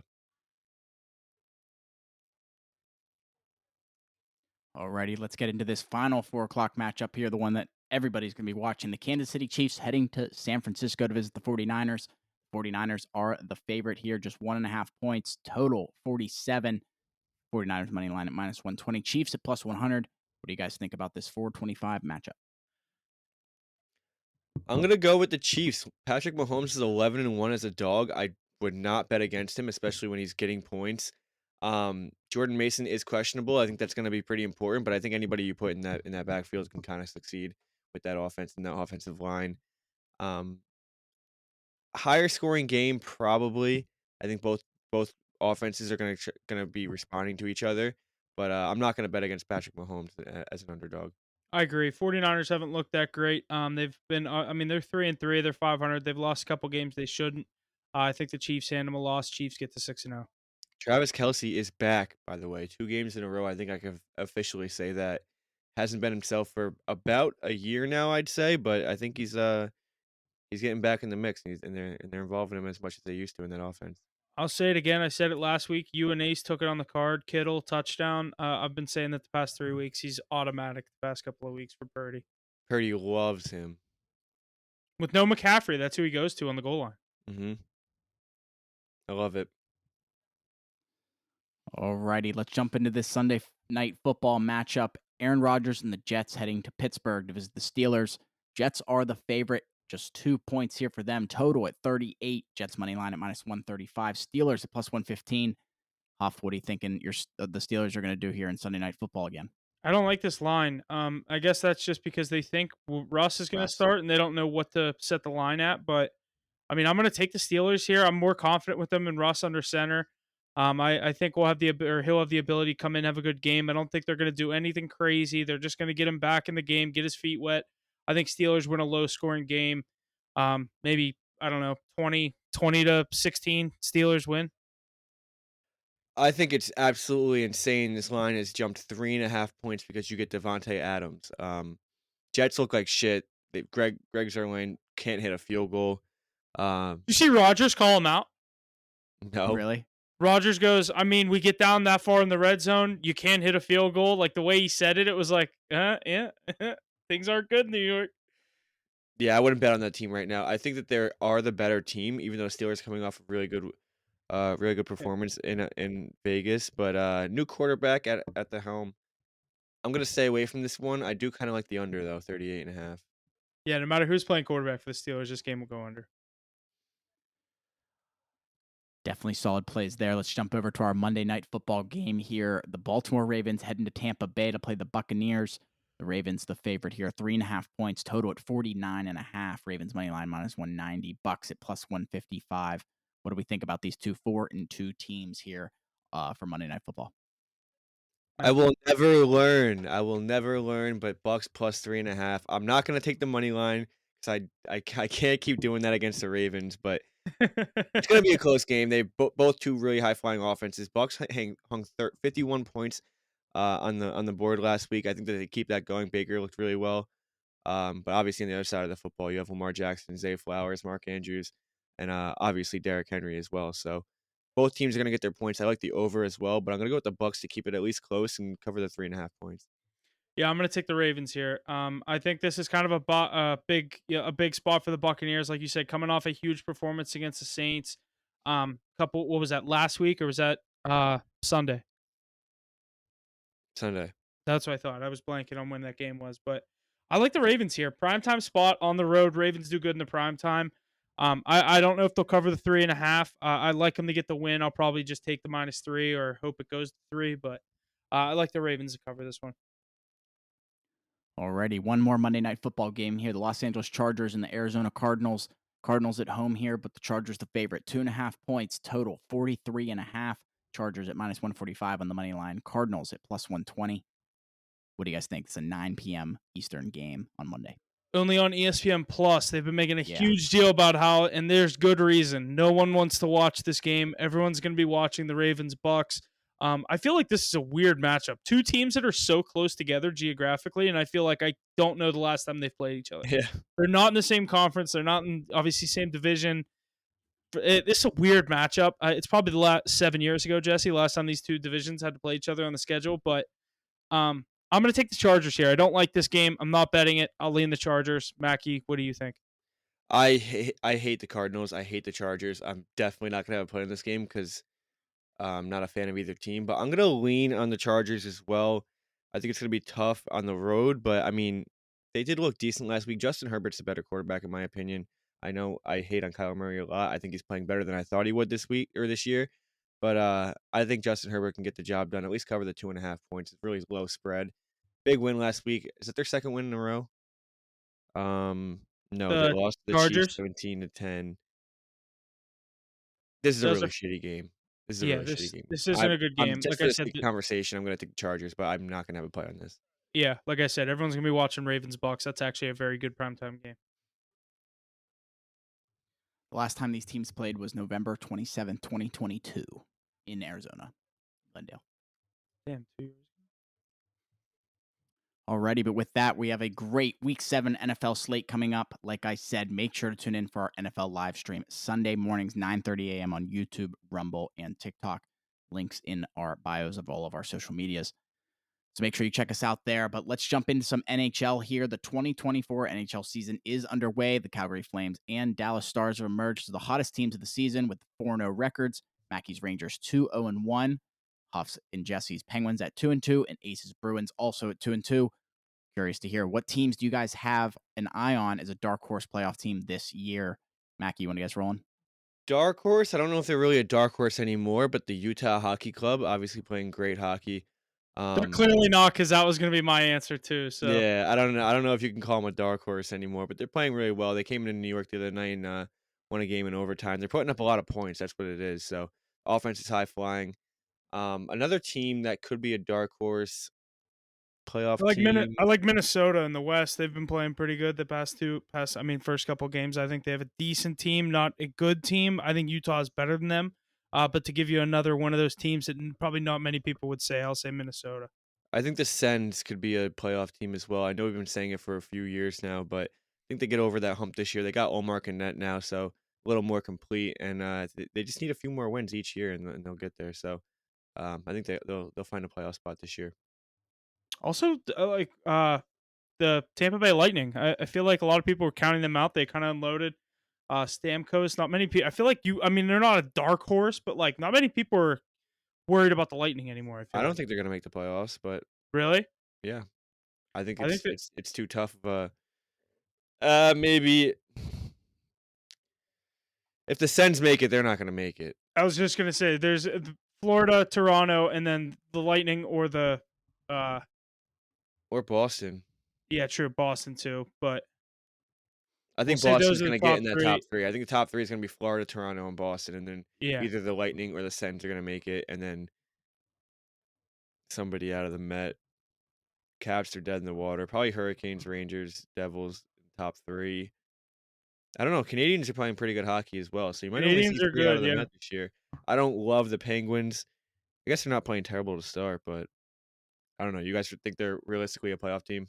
Alrighty, let's get into this final 4 o'clock matchup here, the one that everybody's going to be watching. The Kansas City Chiefs heading to San Francisco to visit the 49ers. 49ers are the favorite here, just 1.5 points, total 47. 49ers money line at minus 120. Chiefs at plus 100. What do you guys think about this 425 matchup? I'm gonna go with the Chiefs. Patrick Mahomes is 11-1 as a dog. I would not bet against him, especially when he's getting points. Jordan Mason is questionable. I think that's gonna be pretty important, but I think anybody you put in that backfield can kind of succeed with that offense and that offensive line. Um, Higher scoring game probably. I think both offenses are gonna be responding to each other, but I'm not gonna bet against Patrick Mahomes as an underdog. I agree. 49ers haven't looked that great. They've been. I mean, they're 3-3. They're 500. They've lost a couple games they shouldn't. I think the Chiefs hand them a loss. Chiefs get to 6-0. Travis Kelce is back, by the way. 2 games in a row, I think I can officially say that. Hasn't been himself for about a year now, I'd say, but I think he's getting back in the mix, and they're involving him as much as they used to in that offense. I'll say it again. I said it last week. You and Ace took it on the card. Kittle touchdown. I've been saying that the past 3 weeks. He's automatic the past couple of weeks for Purdy. Purdy loves him. With no McCaffrey, that's who he goes to on the goal line. Mhm. I love it. Alrighty, let's jump into this Sunday night football matchup. Aaron Rodgers and the Jets heading to Pittsburgh to visit the Steelers. Jets are the favorite, just 2 points here for them. Total at 38. Jets money line at minus 135. Steelers at plus 115. Huff, what are you thinking the Steelers are going to do here in Sunday night football again? I don't like this line. I guess that's just because they think Russ is going to start and they don't know what to set the line at. But I mean, I'm going to take the Steelers here. I'm more confident with them and Russ under center. I think he'll have the ability to come in, have a good game. I don't think they're going to do anything crazy. They're just going to get him back in the game, get his feet wet. I think Steelers win a low scoring game. Maybe, I don't know, 20-16 Steelers win. I think it's absolutely insane. This line has jumped 3.5 points because you get Devontae Adams. Jets look like shit. Greg Zuerlein can't hit a field goal. You see Rodgers call him out? No. Really? Rodgers goes, I mean, we get down that far in the red zone, you can't hit a field goal. Like the way he said it, it was like, yeah, things aren't good in New York. Yeah, I wouldn't bet on that team right now. I think that they are the better team, even though Steelers coming off a really good performance in Vegas. But new quarterback at the helm. I'm gonna stay away from this one. I do kind of like the under though, 38.5. Yeah, no matter who's playing quarterback for the Steelers, this game will go under. Definitely solid plays there. Let's jump over to our Monday night football game here. The Baltimore Ravens heading to Tampa Bay to play the Buccaneers. The Ravens, the favorite here, 3.5 points, total at 49.5. Ravens money line minus 190. Bucks at plus 155. What do we think about these 4-2 teams here for Monday Night Football? I will never learn. I will never learn. But Bucks plus 3.5. I'm not gonna take the money line because I can't keep doing that against the Ravens. But it's gonna be a close game. They both two really high flying offenses. Bucks hung 51 points on the board last week. I think that they keep that going. Baker looked really well. But obviously on the other side of the football, you have Lamar Jackson, Zay Flowers, Mark Andrews, and obviously Derrick Henry as well. So both teams are gonna get their points. I like the over as well, but I'm gonna go with the Bucks to keep it at least close and cover the 3.5 points. Yeah, I'm going to take the Ravens here. I think this is kind of a big spot for the Buccaneers, like you said, coming off a huge performance against the Saints. What was that, last week or was that Sunday? Sunday. That's what I thought. I was blanking on when that game was, but I like the Ravens here. Primetime spot on the road. Ravens do good in the primetime. I don't know if they'll cover the 3.5. I like them to get the win. I'll probably just take the -3 or hope it goes to 3, but I like the Ravens to cover this one. Alrighty, one more Monday Night Football game here. The Los Angeles Chargers and the Arizona Cardinals. Cardinals at home here, but the Chargers the favorite. 2.5 points total, 43.5. Chargers at -145 on the money line. Cardinals at +120. What do you guys think? It's a 9 p.m. Eastern game on Monday. Only on ESPN Plus. They've been making a Yeah. huge deal about how, and there's good reason. No one wants to watch this game. Everyone's going to be watching the Ravens Bucks. I feel like this is a weird matchup. Two teams that are so close together geographically, and I feel like I don't know the last time they've played each other. Yeah. They're not in the same conference. They're not in obviously same division. This is a weird matchup. It's probably the last 7 years ago, Jesse, last time these two divisions had to play each other on the schedule. But I'm going to take the Chargers here. I don't like this game. I'm not betting it. I'll lean the Chargers. Mackie, what do you think? I hate the Cardinals. I hate the Chargers. I'm definitely not gonna have a play in this game because I'm not a fan of either team. But I'm gonna lean on the Chargers as well. I think it's gonna be tough on the road, but I mean, they did look decent last week. Justin Herbert's a better quarterback in my opinion. I know I hate on Kyler Murray a lot. I think he's playing better than I thought he would this week or this year. But I think Justin Herbert can get the job done. At least cover the 2.5 points. It's really low spread. Big win last week. Is it their second win in a row? No, they The lost to the Chiefs Chargers? 17-10. This is a Those really are shitty game. This is a yeah, really shitty this game. this isn't a good I'm game. just Like for I the said, sake of conversation, I'm gonna take the Chargers, but I'm not gonna have a play on this. yeah, like I said, everyone's going to be watching Ravens Bucks. That's actually a very good primetime game. The last time these teams played was November 27th, 2022 in Arizona, Glendale. Damn, 2 years. Alrighty, but with that, we have a great Week 7 NFL slate coming up. Like I said, make sure to tune in for our NFL live stream Sunday mornings, 9:30 a.m. on YouTube, Rumble, and TikTok. Links in our bios of all of our social medias. So make sure you check us out there. But let's jump into some NHL here. The 2024 NHL season is underway. The Calgary Flames and Dallas Stars have emerged as the hottest teams of the season with 4-0 records. Mackey's Rangers 2-0-1. Huff's and Jesse's Penguins at 2-2, and Aces Bruins also at 2-2. Curious to hear, what teams do you guys have an eye on as a dark horse playoff team this year? Mackie, you want to guys rolling? Dark horse, I don't know if they're really a dark horse anymore, but the Utah Hockey Club, obviously playing great hockey. They're clearly not, because that was going to be my answer too. So Yeah, I don't know. I don't know if you can call them a dark horse anymore, but they're playing really well. They came into New York the other night and won a game in overtime. They're putting up a lot of points. That's what it is. So offense is high flying. Another team that could be a dark horse playoff team. I like Minnesota in the West. They've been playing pretty good the first couple games. I think they have a decent team, not a good team. I think Utah is better than them. But to give you another one of those teams that probably not many people would say, I'll say Minnesota. I think the Sens could be a playoff team as well. I know we've been saying it for a few years now, but I think they get over that hump this year. They got Olmark in net now, so a little more complete, and they just need a few more wins each year, and they'll get there. So I think they'll find a playoff spot this year. Also, the Tampa Bay Lightning. I feel like a lot of people were counting them out. They kind of unloaded Stamkos. Not many people. I feel like they're not a dark horse, but like not many people are worried about the Lightning anymore. I I feel don't like. think they're gonna make the playoffs, but Really? yeah, I think I think that it's too tough of maybe if the Sens make it, they're not gonna make it. I was just gonna say there's Florida, Toronto, and then the Lightning or the uh Or Boston. yeah, true, Boston too. But I we'll think say those Boston's are the gonna get top in that top three. three. I think the top three is gonna be Florida, Toronto, and Boston, and then Yeah. either the Lightning or the Sens are gonna make it, and then somebody out of the Met. Caps are dead in the water. Probably Hurricanes, Rangers, Devils, top three. I don't know. Canadians are playing pretty good hockey as well, so you might only see Canadians are 3 out good, of the yeah. Met this year. I don't love the Penguins. I guess they're not playing terrible to start, but I don't know. You guys think they're realistically a playoff team?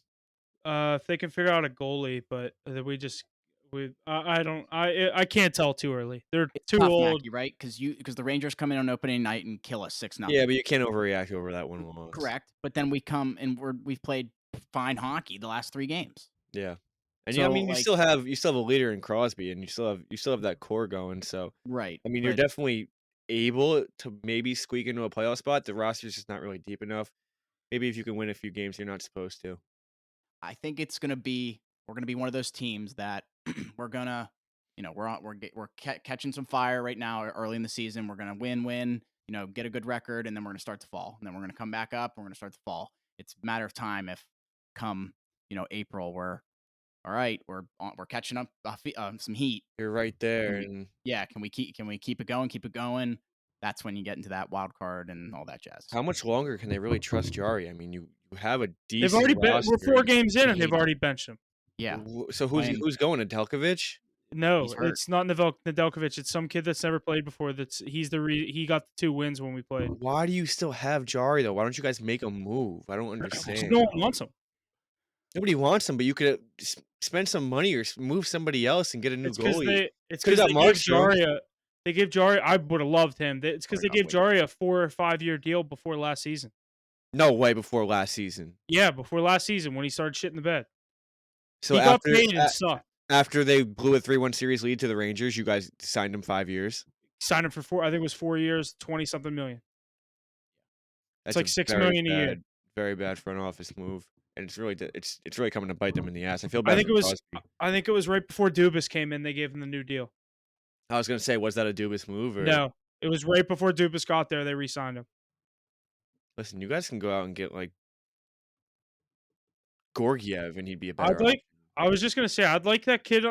If they can figure out a goalie, but I can't tell too early. They're It's too tough, old. Mackie, right? Because the Rangers come in on opening night and kill us 6-0. Yeah, but you can't overreact over that one loss. Correct. But then we come and we've played fine hockey the last 3 games. Yeah. And yeah, I So mean, like you still have a leader in Crosby, and you still have that core going. So right, I mean, you're but definitely able to maybe squeak into a playoff spot. The roster's just not really deep enough. Maybe if you can win a few games you're not supposed to. I think we're gonna be one of those teams that we're gonna, we're catching some fire right now early in the season. We're gonna win, get a good record, and then we're gonna start to fall, and then we're gonna come back up, and we're gonna start to fall. It's a matter of time if come April we're all right, we're catching up some heat. You're right Can there, we? and Yeah, can we keep it going? Keep it going. that's when you get into that wild card and all that jazz. How much longer can they really trust Jari? I mean, you have a They've decent already we're roster. 4 games in, He and they've hates it. already benched him. Yeah, So playing. who's going to Delkovich? No, He's hurt. it's not Nedeljkovic. It's some kid that's never played before. He got the 2 wins when we played. Why do you still have Jari though? Why don't you guys make a move? I don't 'Cause understand. no one wants him. Nobody wants him, but you could spend some money or move somebody else and get a new It's because goalie. it's Could have because got they gave Markstrom. Jari I would have loved him. It's because Would've they got gave Wade. Jari a 4 or 5-year deal before last season. No way before last season. Yeah, before last season when he started shitting the bed. So He got paid and sucked. after they blew a 3-1 series lead to the Rangers, you guys signed him 5 years. Signed him for 4. I think it was 4 years, 20-something million. It's That's like a $6 very million a year. very bad front office move, and it's really coming to bite them in the ass. I feel I bad think for it was Crosby. I think it was right before Dubas came in. They gave him the new deal. I was gonna say, was that a Dubas move? Or No, it was right before Dubas got there. They re-signed him. listen, you guys can go out and get like Gorgiev, and he'd be a I'd better like. option. I was just gonna say I'd like that kid.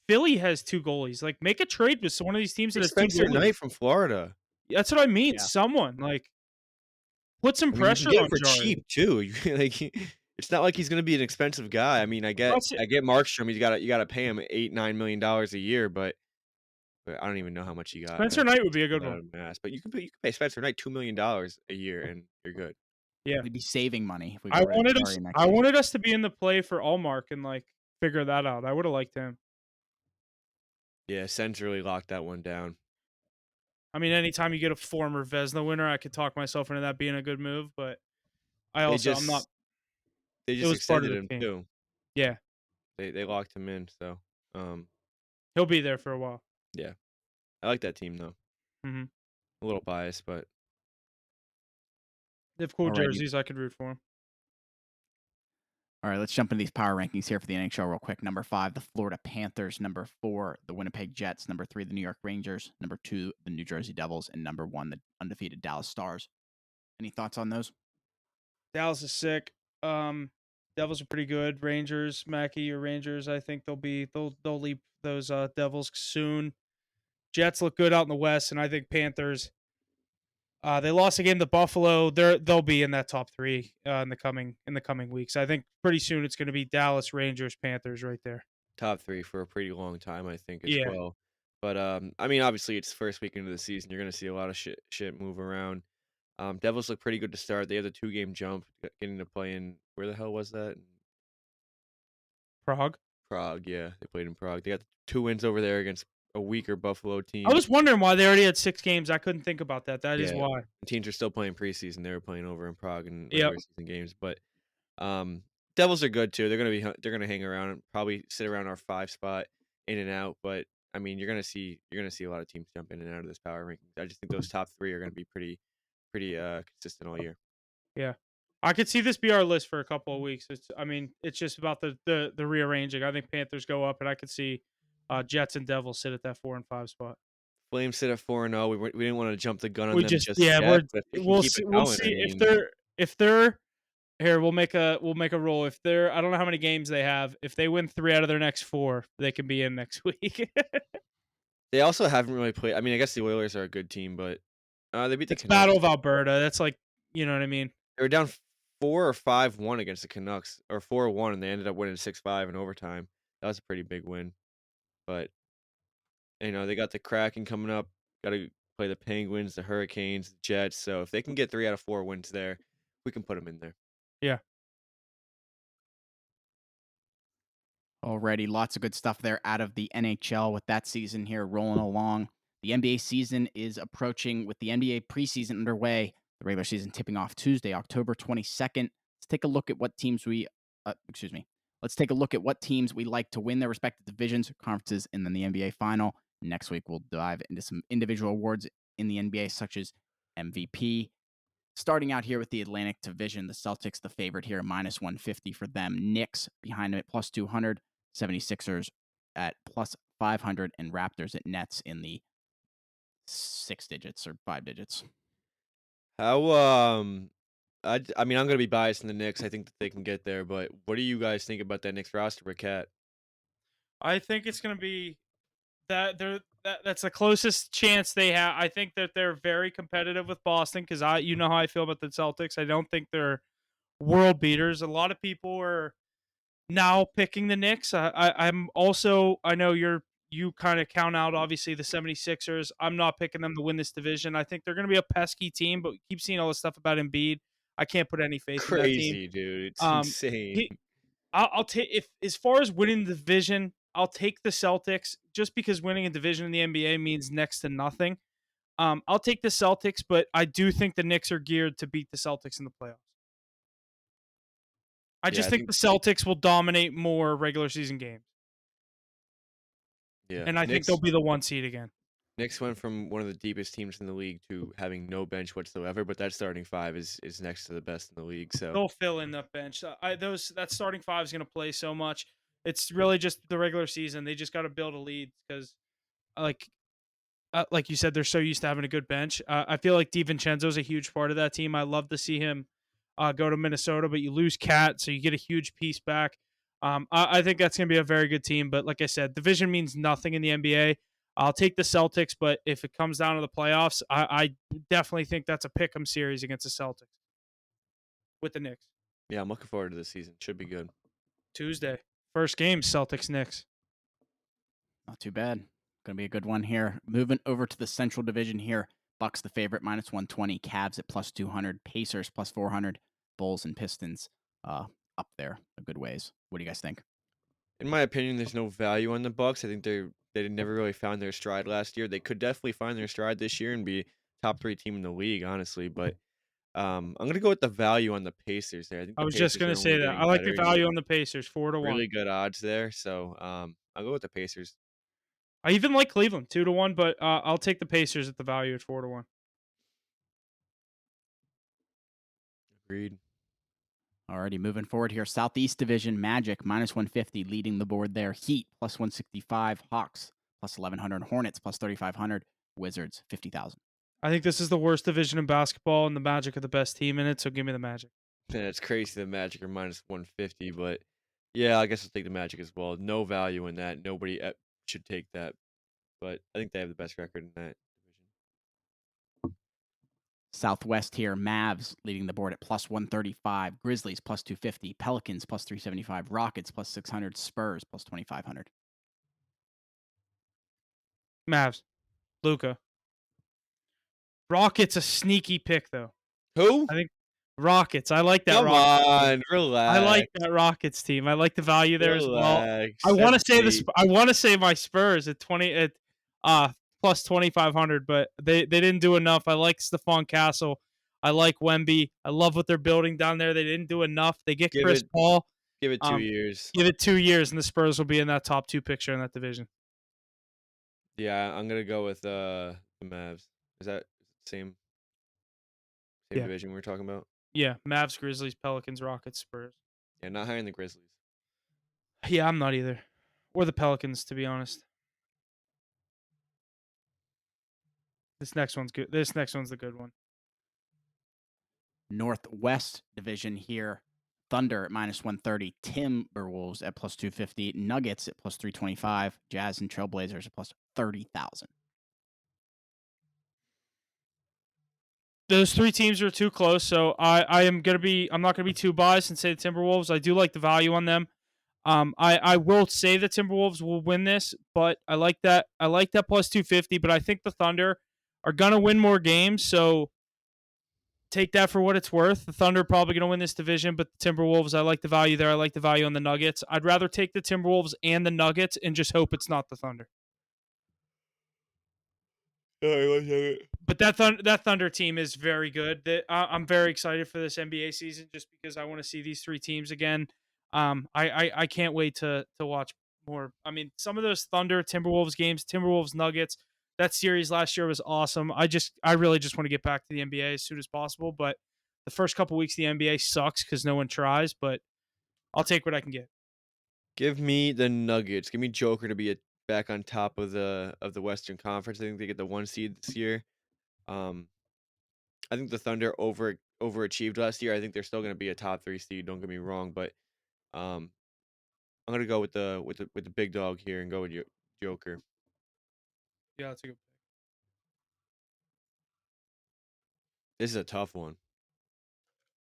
Philly has 2 goalies. Like, make a trade with one of these teams that has 2 Spencer goalies. Knight from Florida. That's what I mean. Yeah. Someone like put some I mean, you pressure can get on him for Jari. cheap too. It's not like he's gonna be an expensive guy. I mean, I get Markstrom. You gotta pay him $8-9 million a year, but I don't even know how much he got. Spencer Knight would be a good one. But you can pay Spencer Knight $2 million a year, and you're good. Yeah, We'd be saving money if we I got rid of wanted Jari us. next I year. wanted us to be in the play for Allmark and like figure that out. I would have liked him. Yeah, Sens really locked that one down. I mean, anytime you get a former Vezina winner, I could talk myself into that being a good move. But I'm not. They It just was part of extended the him team. too. Yeah, They locked him in, so he'll be there for a while. yeah. I like that team though. hmm A little biased, but They have cool Alrighty. jerseys. I could root for him. All right, let's jump into these power rankings here for the NHL real quick. Number 5, the Florida Panthers. Number 4, the Winnipeg Jets. Number 3, the New York Rangers. Number 2, the New Jersey Devils. And number 1, the undefeated Dallas Stars. Any thoughts on those? Dallas is sick. Devils are pretty good. Rangers, Mackey, your Rangers. I think they'll leap those Devils soon. Jets look good out in the West, and I think Panthers. They lost again to Buffalo. They'll be in that top 3 in the coming weeks. I think pretty soon it's going to be Dallas, Rangers, Panthers right there. top 3 for a pretty long time, I think, as Yeah. well. But I mean, obviously, it's the first week into the season. You're gonna see a lot of shit move around. Devils look pretty good to start. They have a 2-game jump, getting to play in where the hell was that? Prague. Prague, yeah, they played in Prague. They got 2 wins over there against a weaker Buffalo team. I was wondering why they already had 6 games. I couldn't think about that. That is Yeah. why. Teams are still playing preseason. They were playing over in Prague in Yep. regular season games, but Devils are good too. They're gonna hang around and probably sit around our 5 spot in and out. But I mean, you're gonna see a lot of teams jump in and out of this power rankings. I just think those top 3 are gonna be pretty consistent all year. Yeah. I could see this be our list for a couple of weeks. It's just about the rearranging. I think Panthers go up, and I could see Jets and Devils sit at that 4 and 5 spot. Flames sit at 4-0. We didn't want to jump the gun on We them just just yeah, yet, but if they can we'll keep see, it we'll going, see I mean, if they're here. We'll make a roll. If they're I don't know how many games they have. If they win 3 out of their next 4, they can be in next week. they also haven't really played. I mean, I guess the Oilers are a good team, but they beat the It's Canucks. Battle of Alberta. That's like, you know what I mean. They were down 4 or 5-1 against the Canucks, or 4-1, and they ended up winning 6-5 in overtime. That was a pretty big win. But they got the Kraken coming up. Got to play the Penguins, the Hurricanes, the Jets. So if they can get 3 out of 4 wins there, we can put them in there. Yeah. Already, lots of good stuff there out of the NHL with that season here rolling along. The NBA season is approaching with the NBA preseason underway. The regular season tipping off Tuesday, October 22nd. Let's take a look at what teams Let's take a look at what teams we like to win their respective divisions, conferences, and then the NBA final. Next week, we'll dive into some individual awards in the NBA, such as MVP. Starting out here with the Atlantic Division, the Celtics, the favorite here, minus 150 for them. Knicks behind them at plus 200. 76ers at plus 500. And Raptors at Nets in the 6 digits or 5 digits. How I mean, I'm gonna be biased in the Knicks. I think that they can get there, but what do you guys think about that Knicks roster with Cat? I think it's going to be that's the closest chance they have. I think that they're very competitive with Boston because you know how I feel about the Celtics. I don't think they're world beaters. A lot of people are now picking the Knicks. I'm also, I know you kind of count out obviously the 76ers. I'm not picking them to win this division. I think they're going to be a pesky team, but we keep seeing all this stuff about Embiid. I can't put any faith in that team. Crazy, dude. It's Um, insane. he, I'll take if as far as winning the division, I'll take the Celtics just because winning a division in the NBA means next to nothing. I'll take the Celtics, but I do think the Knicks are geared to beat the Celtics in the playoffs. I Yeah, just I think think the Celtics will dominate more regular season games, yeah. and I think they'll be the 1 seed again. Knicks went from one of the deepest teams in the league to having no bench whatsoever, but that starting five is next to the best in the league. So They'll fill in that bench. That starting five is going to play so much. It's really just the regular season. They just got to build a lead because, like like you said, they're so used to having a good bench. I feel like DiVincenzo's a huge part of that team. I love to see him go to Minnesota, but you lose Cat, so you get a huge piece back. I think that's going to be a very good team. But like I said, division means nothing in the NBA. I'll take the Celtics, but if it comes down to the playoffs, I definitely think that's a pick'em series against the Celtics with the Knicks. yeah, I'm looking forward to this season. Should be good. Tuesday, first game, Celtics Knicks. Not too bad. Going to be a good one here. Moving over to the Central Division here. Bucks the favorite, minus 120. Cavs at plus 200. Pacers plus 400. Bulls and Pistons up there a good ways. What do you guys think? In my opinion, there's no value on the Bucks. I think they never really found their stride last year. They could definitely find their stride this year and be top 3 team in the league, honestly. But I'm gonna go with the value on the Pacers there. I think I the was just Pacers going are to only say that. I getting like the better. You get value on the Pacers, 4-1. really good odds there. So I'll go with the Pacers. I even like Cleveland 2-1, but I'll take the Pacers at the value at 4-1. Agreed. Alrighty, moving forward here. Southeast Division, Magic minus 150 leading the board there. Heat plus 165. Hawks plus 1100. Hornets plus 3500. Wizards 50,000. I think this is the worst division in basketball, and the Magic are the best team in it. So give me the Magic. Yeah, it's crazy the Magic are minus 150, but yeah, I guess I'll take the Magic as well. No value in that. Nobody should take that, but I think they have the best record in that division. Southwest here, Mavs leading the board at plus 135. Grizzlies plus 250. Pelicans plus 375. Rockets plus 600. Spurs plus 2,500. Mavs, Luca. Rockets a sneaky pick though. Who? I think Rockets. I like that Come Rockets team. on, I like relax, that Rockets team. I like the value there as well. I relax. want That's to say this. bait. I want to say my Spurs at 20 at plus 2,500, but they didn't do enough. I like Stephon Castle. I like Wemby. I love what they're building down there. They didn't do enough. They get Give Chris it, Paul. give it 2 years. Give it 2 years, and the Spurs will be in that top 2 picture in that division. Yeah, I'm gonna go with the Mavs. Is that same Yeah, division we were talking about? yeah. Mavs, Grizzlies, Pelicans, Rockets, Spurs. Yeah, not higher than the Grizzlies. Yeah, I'm not either. Or the Pelicans, to be honest. This next one's good. This next one's the good one. Northwest Division here. Thunder at minus 130. Timberwolves at plus 250. Nuggets at plus 325. Jazz and Trailblazers at plus 30,000. Those 3 teams are too close, so I'm not gonna be too biased and say the Timberwolves. I do like the value on them. I will say the Timberwolves will win this, but I like that plus 250. But I think the Thunder are gonna win more games, so take that for what it's worth. The Thunder are probably gonna win this division, but the Timberwolves, I like the value there. I like the value on the Nuggets. I'd rather take the Timberwolves and the Nuggets and just hope it's not the Thunder. But that Thunder team is very good. I'm very excited for this NBA season just because I want to see these 3 teams again. I can't wait to watch more. I mean, some of those Thunder Timberwolves games, Timberwolves Nuggets, that series last year was awesome. I really just want to get back to the NBA as soon as possible. But the first couple weeks of the NBA sucks because no one tries. But I'll take what I can get. Give me the Nuggets. Give me Joker to be back on top of the Western Conference. I think they get the 1 seed this year. I think the Thunder overachieved last year. I think they're still going to be a top 3 seed. Don't get me wrong, but um, I'm going to go with the big dog here and go with Joker. Yeah, that's a good pick. This is a tough one.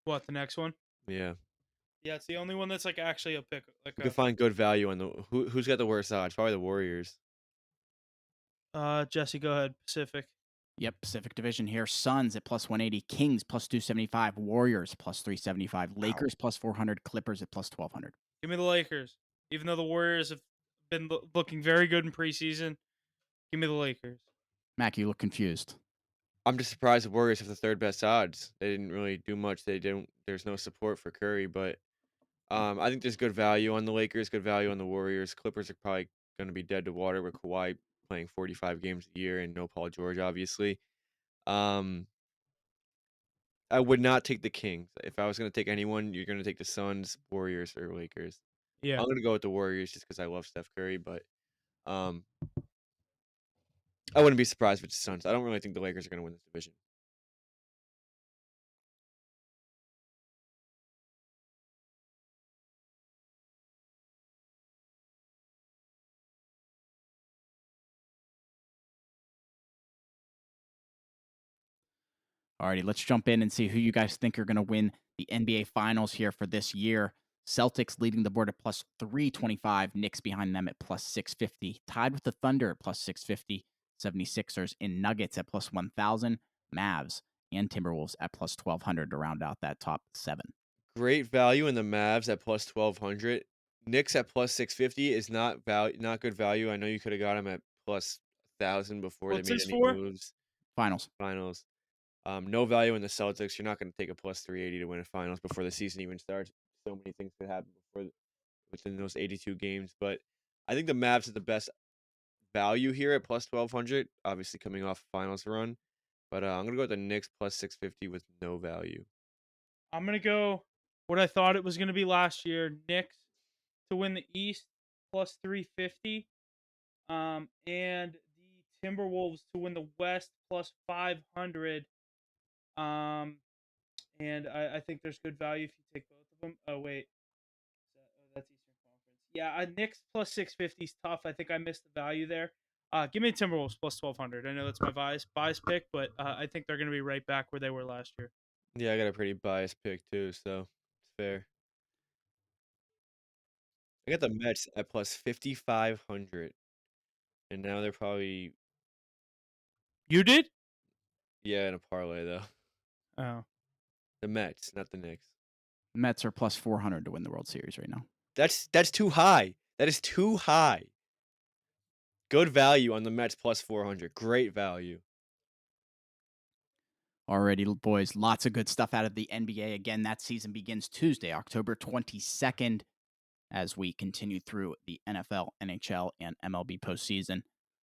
What, the next one? Yeah. Yeah, it's the only one that's like actually a pick. Like We can find good value on the who's got the worst odds? Probably the Warriors. Jesse, go ahead. Pacific. Yep, Pacific Division here. Suns at plus 180, Kings plus 275, Warriors plus 375, Lakers plus 400, Clippers at plus 1200. Give me the Lakers. Even though the Warriors have been looking very good in preseason, give me the Lakers. Mac, you look confused. I'm just surprised the Warriors have the third best odds. They didn't really do much. There's no support for Curry, but I think there's good value on the Lakers, good value on the Warriors. Clippers are probably going to be dead to water with Kawhi playing 45 games a year and no Paul George, obviously. Um, I would not take the Kings. If I was going to take anyone, you're going to take the Suns, Warriors, or Lakers. Yeah. I'm going to go with the Warriors just because I love Steph Curry, but um, I wouldn't be surprised if it's the Suns. I don't really think the Lakers are going to win this division. Alrighty, let's jump in and see who you guys think are going to win the NBA Finals here for this year. Celtics leading the board at plus 325, Knicks behind them at plus 650, tied with the Thunder at plus 650, 76ers in Nuggets at plus 1000, Mavs and Timberwolves at plus 1200 to round out that top 7. Great value in the Mavs at plus 1200. Knicks at plus 650 is not good value. I know you could have got them at plus 1000 before What's they made this any for? moves. Finals. Finals. No value in the Celtics. You're not going to take a plus 380 to win a finals before the season even starts. So many things could happen within those 82 games. But I think the Mavs are the best value here at plus 1200, obviously coming off a finals run. But I'm going to go with the Knicks plus 650 with no value. I'm going to go what I thought it was going to be last year. Knicks to win the East plus 350. And the Timberwolves to win the West plus 500. And I think there's good value if you take both of them. Oh, wait. That's Eastern Conference. Yeah, Knicks plus 650 is tough. I think I missed the value there. Give me Timberwolves plus 1200. I know that's my bias pick, but I think they're going to be right back where they were last year. Yeah, I got a pretty biased pick too, so it's fair. I got the Mets at plus 5,500, and now they're probably You did? in a parlay though. Oh. The Mets, not the Knicks. Mets are plus 400 to win the World Series right now. That's too high. That is too high. Good value on the Mets plus 400. Great value. Alrighty, boys, lots of good stuff out of the NBA. Again, that season begins Tuesday, October 22nd, as we continue through the NFL, NHL, and MLB postseason.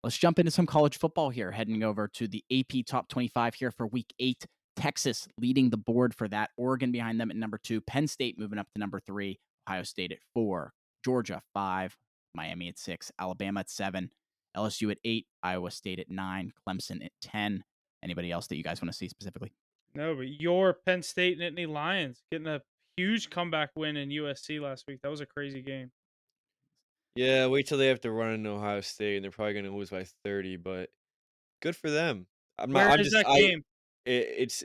Let's jump into some college football here, heading over to the AP Top 25 here for Week 8. Texas leading the board for that. Oregon behind them at number 2. Penn State moving up to number 3. Ohio State at 4. Georgia 5. Miami at 6. Alabama at 7. LSU at 8. Iowa State at 9. Clemson at 10. Anybody else that you guys want to see specifically? No, but your Penn State Nittany Lions getting a huge comeback win in USC last week. That was a crazy game. Yeah, wait till they have to run in Ohio State, and they're probably going to lose by 30. But good for them. Where I'm is just that game? it's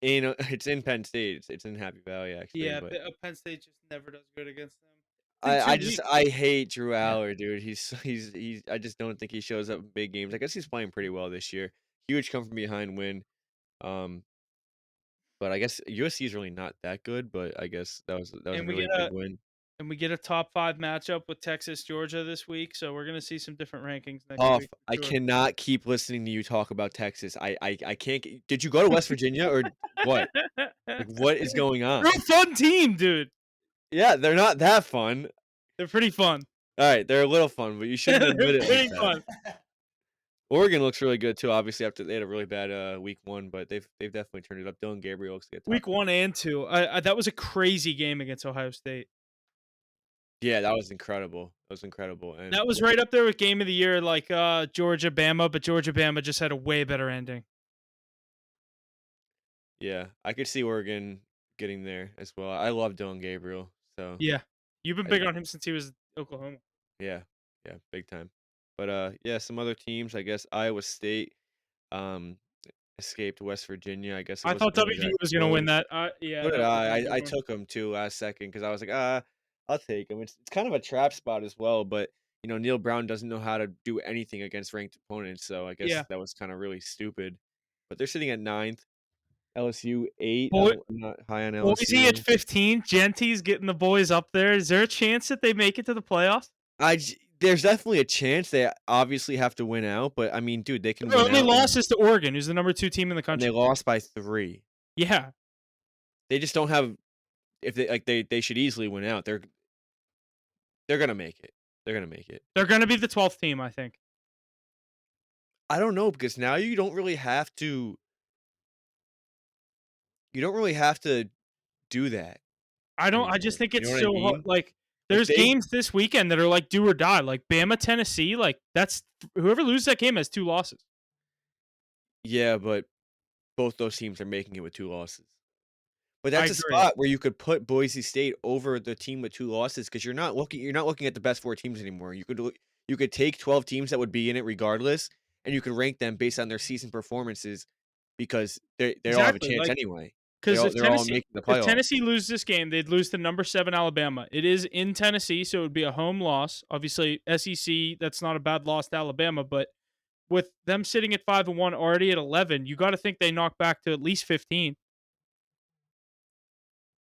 in Penn State. It's in Happy Valley actually. Yeah, But Penn State just never does good against them. It's in 2 weeks. I hate Drew Yeah. Aller, dude. He's I just don't think he shows up in big games. I guess he's playing pretty well this year. Huge come from behind win. But I guess USC is really not that good. But I guess that was a And we really get big win. And we get a top 5 matchup with Texas, Georgia this week. So we're going to see some different rankings next Off. week. I cannot keep listening to you talk about Texas. I can't. Did you go to West Virginia or what? Like, what is going on? They're a fun team, dude. Yeah, they're not that fun. They're pretty fun. All right, they're a little fun, but you shouldn't admit it like Pretty that. fun. Oregon looks really good too. Obviously, after they had a really bad week 1, but they've definitely turned it up. Dylan Gabriel looks like a top Week 1 and 2. That was a crazy game against Ohio State. Yeah, that was incredible. That was incredible. And That was right up there with game of the year, like Georgia Bama, but Georgia Bama just had a way better ending. yeah, I could see Oregon getting there as well. I love Dylan Gabriel. So Yeah, you've been big on him since he was at Oklahoma. yeah, big time. But yeah, some other teams, I guess Iowa State um escaped West Virginia. I guess it I wasn't thought really WVU that was gonna win close. that. Yeah, So did that would have been a I. good I one. took them too last second because I was like, I'll take them. It's kind of a trap spot as well, but Neil Brown doesn't know how to do anything against ranked opponents, so I guess Yeah. that was kind of really stupid. But they're sitting at ninth. LSU 8. Boy I'm not high on Boise at LSU. 15, Genty's getting the boys up there. Is there a chance that they make it to the playoffs? There's definitely a chance they obviously have to win out, but I mean, dude, they can Their win only out loss is to Oregon, who's the number 2 team in the and they country. lost by 3. Yeah. They just don't have if they like they should easily win out. They're gonna make it. They're gonna make it. They're gonna be the 12th team, I think. I don't know because now you don't really have to do that I just anymore. think You know it's what I so hard. mean? Like, Like there's games this weekend that are like do or die. Like Bama, Tennessee, like that's whoever loses that game has 2 losses. yeah, but both those teams are making it with 2 losses. But I that's a agree. spot where you could put Boise State over the team with 2 losses because you're not looking at the best 4 teams anymore. You could take 12 teams that would be in it regardless, and you could rank them based on their season performances because they all have a Exactly. chance Like, anyway. because if They're all Tennessee making the if playoffs. Tennessee loses this game, they'd lose to number 7 Alabama. It is in Tennessee, so it would be a home loss. Obviously, SEC, that's not a bad loss to Alabama, but with them sitting at 5-1 already at 11, you got to think they knock back to at least 15.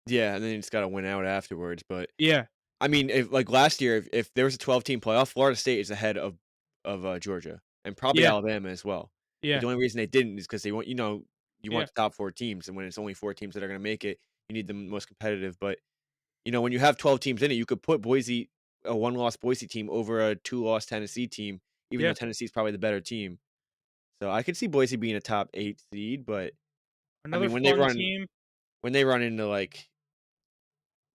Yeah, and then you just gotta win out afterwards, but Yeah. I mean, if like last year, if there was a 12-team playoff, Florida State is ahead of Georgia and probably Yeah. Alabama as well. But Yeah. the only reason they didn't is because they want you Yeah. want the top 4 teams, and when it's only 4 teams that are gonna make it, you need the most competitive. But when you have 12 teams in it, you could put a one-loss Boise team over a two-loss Tennessee team, even though Yeah. Tennessee's probably the better team. So I could see Boise being a top 8 seed, but I Another mean fun team. when they run into like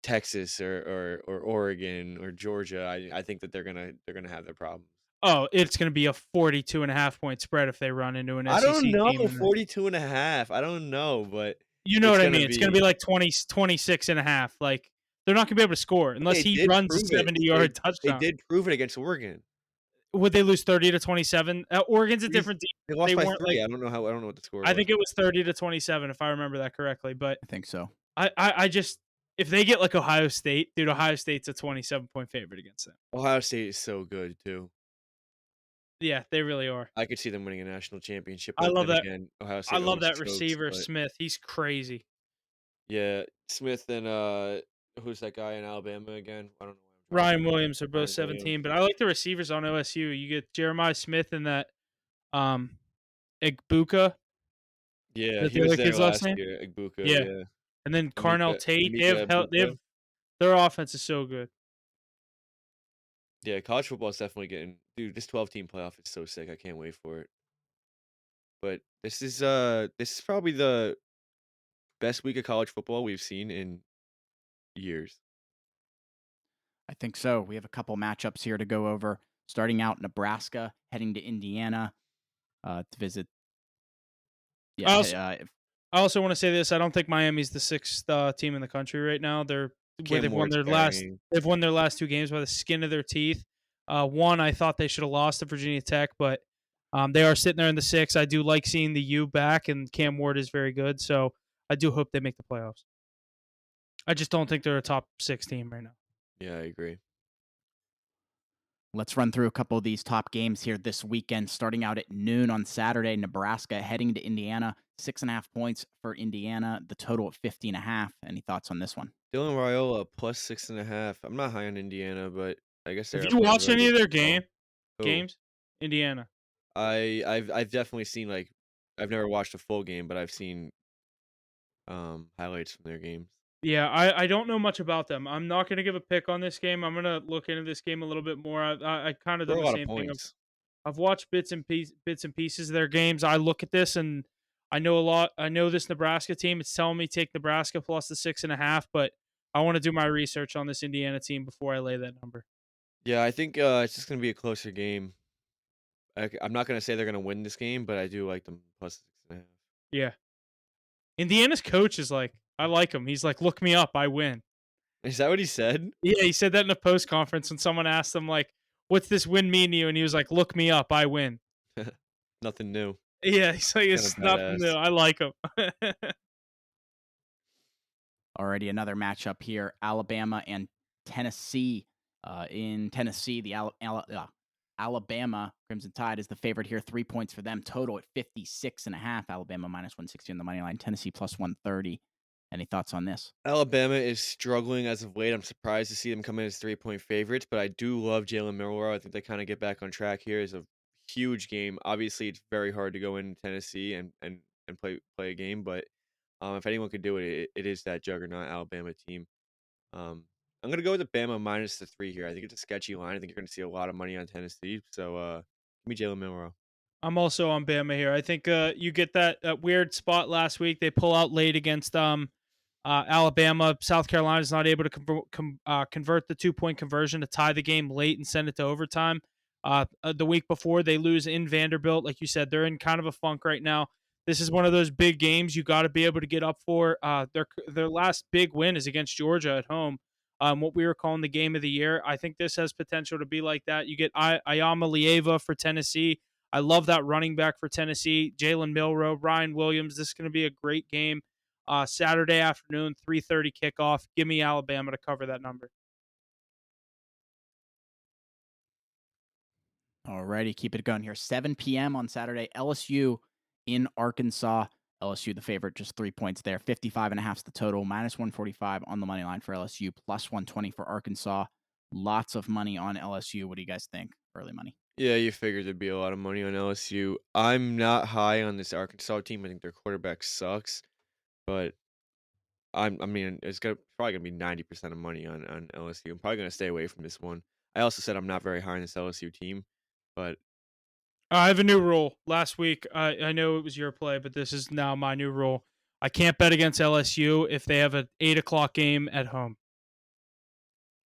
Texas or Oregon or Georgia, I think that they're gonna have their problems. Oh, it's going to be a 42.5 point spread if they run into an I don't SEC know, team. 42.5. I don't know, but You know it's what I gonna mean? It's going to be be like 26.5. Like, they're not going to be able to score unless they he did runs a prove it. 70-yard They touchdown. did prove it against Oregon. Would they lose 30-27? Oregon's a Three different team. They lost They by weren't like 3. I don't know what the score I was. think it was 30-27 if I remember that correctly. But I think so. I just if they get like Ohio State, dude, Ohio State's a 27-point favorite against them. Ohio State is so good too. Yeah, they really are. I could see them winning a national championship, I but love then that. again, Ohio I State love always that chokes, receiver but Smith. He's crazy. yeah, Smith and who's that guy in Alabama again? I don't know why I'm drawing a Ryan blank. Williams are both Ryan Williams. 17, but I like the receivers on OSU. You get Jeremiah Smith and that um Igbuka. Yeah, That's he the was other there kid's last last name? year, Igbuka, Yeah. yeah. And then Carnell Tate. They have help. Egbuka. Their offense is so good. Yeah, college football is definitely getting dude, this 12-team playoff is so sick. I can't wait for it. But this is probably the best week of college football we've seen in years. I think so. We have a couple matchups here to go over. Starting out Nebraska, heading to Indiana to visit. I Yeah, also, I also want to say this. I don't think Miami's the 6th team in the country right now. Cam They've won Ward's their carrying. last 2 games by the skin of their teeth. One, I thought they should have lost to Virginia Tech, but they are sitting there in the 6. I do like seeing the U back, and Cam Ward is very good. So I do hope they make the playoffs. I just don't think they're a top 6 team right now. Yeah, I agree. let's run through a couple of these top games here this weekend. Starting out at noon on Saturday, Nebraska heading to Indiana. 6.5 points for Indiana. The total at 50.5. Any thoughts on this one? Dylan Raiola plus 6.5. I'm not high on Indiana, but I guess Have they're you playing watched really any of good their football. Who? games? Indiana. I've definitely seen I've never watched a full game, but I've seen highlights from their games. Yeah, I don't know much about them. I'm not going to give a pick on this game. I'm going to look into this game a little bit more. I kind of Score done a the lot of same thing. points. I've watched bits and pieces of their games. I look at this and I know a lot. I know this Nebraska team. It's telling me take Nebraska plus the 6.5, but I want to do my research on this Indiana team before I lay that number. Yeah, I think it's just gonna be a closer game. I'm not gonna say they're gonna win this game, but I do like them plus 6.5. Yeah, Indiana's coach is like, I like him. He's like, look me up, I win. Is that what he said? Yeah, he said that in a post conference when someone asked him like, "What's this win mean to you?" And he was like, "Look me up, I win." Nothing new. Yeah, he's like, Kind of "It's nothing new." badass. I like him. Already another matchup here: Alabama and Tennessee. In Tennessee, the Alabama Crimson Tide is the favorite here. 3 points for them. Total at 56.5. Alabama minus 160 on the money line. Tennessee plus 130. Any thoughts on this? Alabama is struggling as of late. I'm surprised to see them come in as 3-point favorites, but I do love Jalen Milroe. I think they kind of get back on track here. It's a huge game. Obviously, it's very hard to go into Tennessee and play a game, but if anyone could do it, it is that juggernaut Alabama team. I'm gonna go with the Bama minus the 3 here. I think it's a sketchy line. I think you're gonna see a lot of money on Tennessee. So give me Jalen Milroe. I'm also on Bama here. I think you get that weird spot last week. They pull out late against Alabama. South Carolina's not able to convert the 2-point conversion to tie the game late and send it to overtime. The week before, they lose in Vanderbilt. Like you said, they're in kind of a funk right now. This is one of those big games you got to be able to get up for. Their last big win is against Georgia at home. What we were calling the game of the year. I think this has potential to be like that. You get Ayama Lieva for Tennessee. I love that running back for Tennessee. Jalen Milroe, Ryan Williams. This is going to be a great game. Saturday afternoon, 3:30 kickoff. Give me Alabama to cover that number. Alrighty, keep it going here. 7 p.m. on Saturday. LSU in Arkansas. LSU the favorite, just 3 points there. 55.5 is the total. Minus 145 on the money line for LSU. Plus 120 for Arkansas. Lots of money on LSU. What do you guys think? Early money. Yeah, you figured there'd be a lot of money on LSU. I'm not high on this Arkansas team. I think their quarterback sucks, but I mean, probably gonna be 90% of money on LSU. I'm probably gonna stay away from this one. I also said I'm not very high on this LSU team, but I have a new rule. Last week, I know it was your play, but this is now my new rule. I can't bet against LSU if they have an 8 o'clock game at home.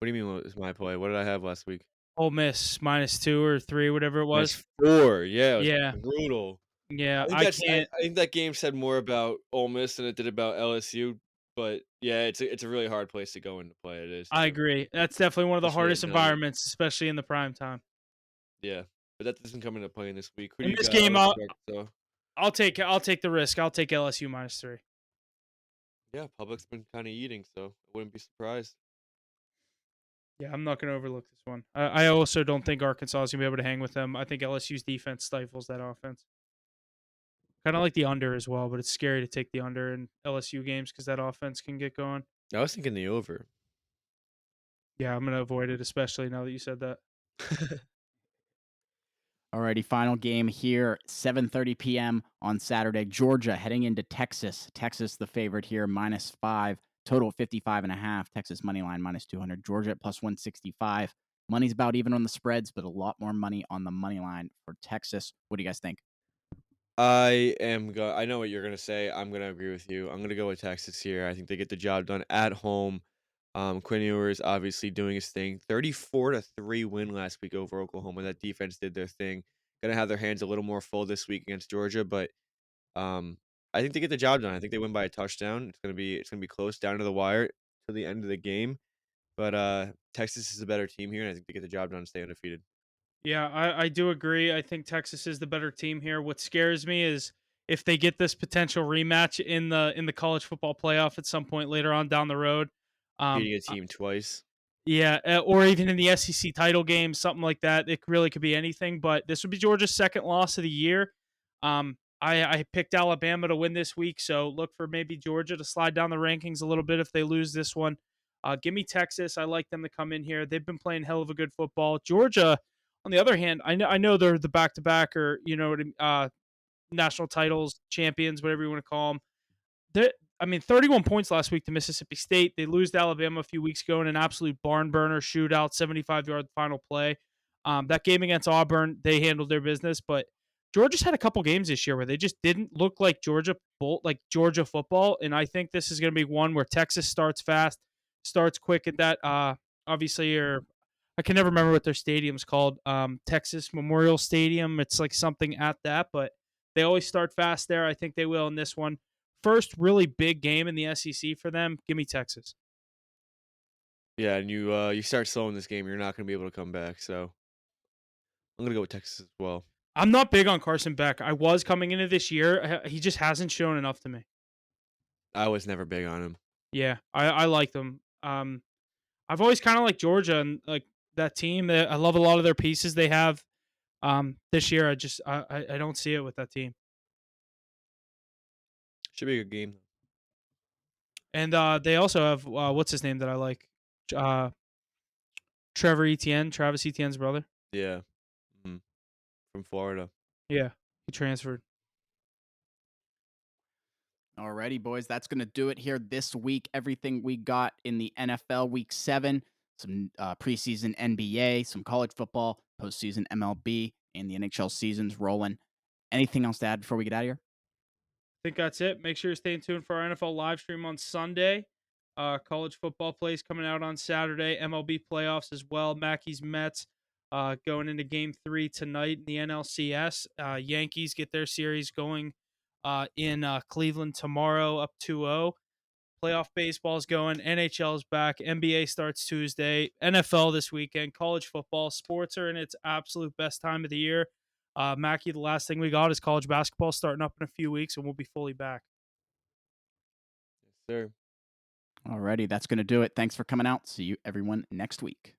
what do you mean? What was my play? What did I have last week? Ole Miss -2 or 3, whatever it was. -4. Yeah, it was Yeah, brutal. yeah. I think I that's can't. I think that game said more about Ole Miss than it did about LSU. But yeah, it's a really hard place to go into play. It is I true, agree. That's definitely one of the especially at hardest night. environments, especially in the prime time. Yeah, but that doesn't come into play in this week. Who do In you this got? game, LSU, Arkansas. I'll take the risk. I'll take LSU -3. Yeah, public's been kind of eating, so I wouldn't be surprised. Yeah, I'm not going to overlook this one. I also don't think Arkansas is going to be able to hang with them. I think LSU's defense stifles that offense. Kind of like the under as well, but it's scary to take the under in LSU games because that offense can get going. I was thinking the over. Yeah, I'm going to avoid it, especially now that you said that. Alrighty, final game here, 7:30 p.m. on Saturday. Georgia heading into Texas. Texas the favorite here, -5. Total 55.5. Texas money line -200. Georgia at plus 165. Money's about even on the spreads, but a lot more money on the money line for Texas. What do you guys think? I know what you're gonna say. I'm gonna agree with you. I'm gonna go with Texas here. I think they get the job done at home. Quinn Ewers obviously doing his thing. 34-3 win last week over Oklahoma. That defense did their thing. Gonna have their hands a little more full this week against Georgia, but um, I think they get the job done. I think they win by a touchdown. It's gonna be close down to the wire to the end of the game. But Texas is a better team here, and I think they get the job done and stay undefeated. Yeah, I do agree. I think Texas is the better team here. What scares me is if they get this potential rematch in the college football playoff at some point later on down the road. Um, Beating a team twice. Yeah, or even in the SEC title game, something like that. It really could be anything, but this would be Georgia's second loss of the year. I picked Alabama to win this week, so look for maybe Georgia to slide down the rankings a little bit if they lose this one. Give me Texas. I like them to come in here. They've been playing hell of a good football. Georgia, on the other hand, I know they're the back to back or national titles champions, whatever you want to call them. I mean, 31 points last week to Mississippi State. They lose to Alabama a few weeks ago in an absolute barn burner shootout, 75-yard final play. That game against Auburn, they handled their business, but Georgia's had a couple games this year where they just didn't look like Georgia football, and I think this is going to be one where Texas starts fast, starts quick at that. Obviously, or I can never remember what their stadium's called. Texas Memorial Stadium. It's like something at that, but they always start fast there. I think they will in this one. First really big game in the SEC for them. Give me Texas. Yeah, and you start slow in this game, you're not gonna be able to come back. So I'm gonna go with Texas as well. I'm not big on Carson Beck. I was coming into this year. He just hasn't shown enough to me. I was never big on him. Yeah, I like them. I've always kind of liked Georgia and like that team. I love a lot of their pieces they have. This year, I don't see it with that team. Should be a good game. And they also have what's his name that I like, uh, Travis Etienne's brother. Yeah. Mhm. From Florida. Yeah, he transferred. Alrighty, boys, that's going to do it here this week. Everything we got in the NFL Week 7, some preseason NBA, some college football, postseason MLB, and the NHL season's rolling. Anything else to add before we get out of here? I think that's it. Make sure you're staying tuned for our NFL live stream on Sunday. College football plays coming out on Saturday. MLB playoffs as well. Mackey's Mets going into Game 3 tonight in the NLCS. Yankees get their series going in Cleveland tomorrow, up 2-0. Playoff baseball's going. NHL's back. NBA starts Tuesday. NFL this weekend. College football. Sports are in its absolute best time of the year. Mackie, the last thing we got is college basketball starting up in a few weeks, and we'll be fully back. Yes, sir. Alrighty, that's going to do it. Thanks for coming out. See you everyone next week.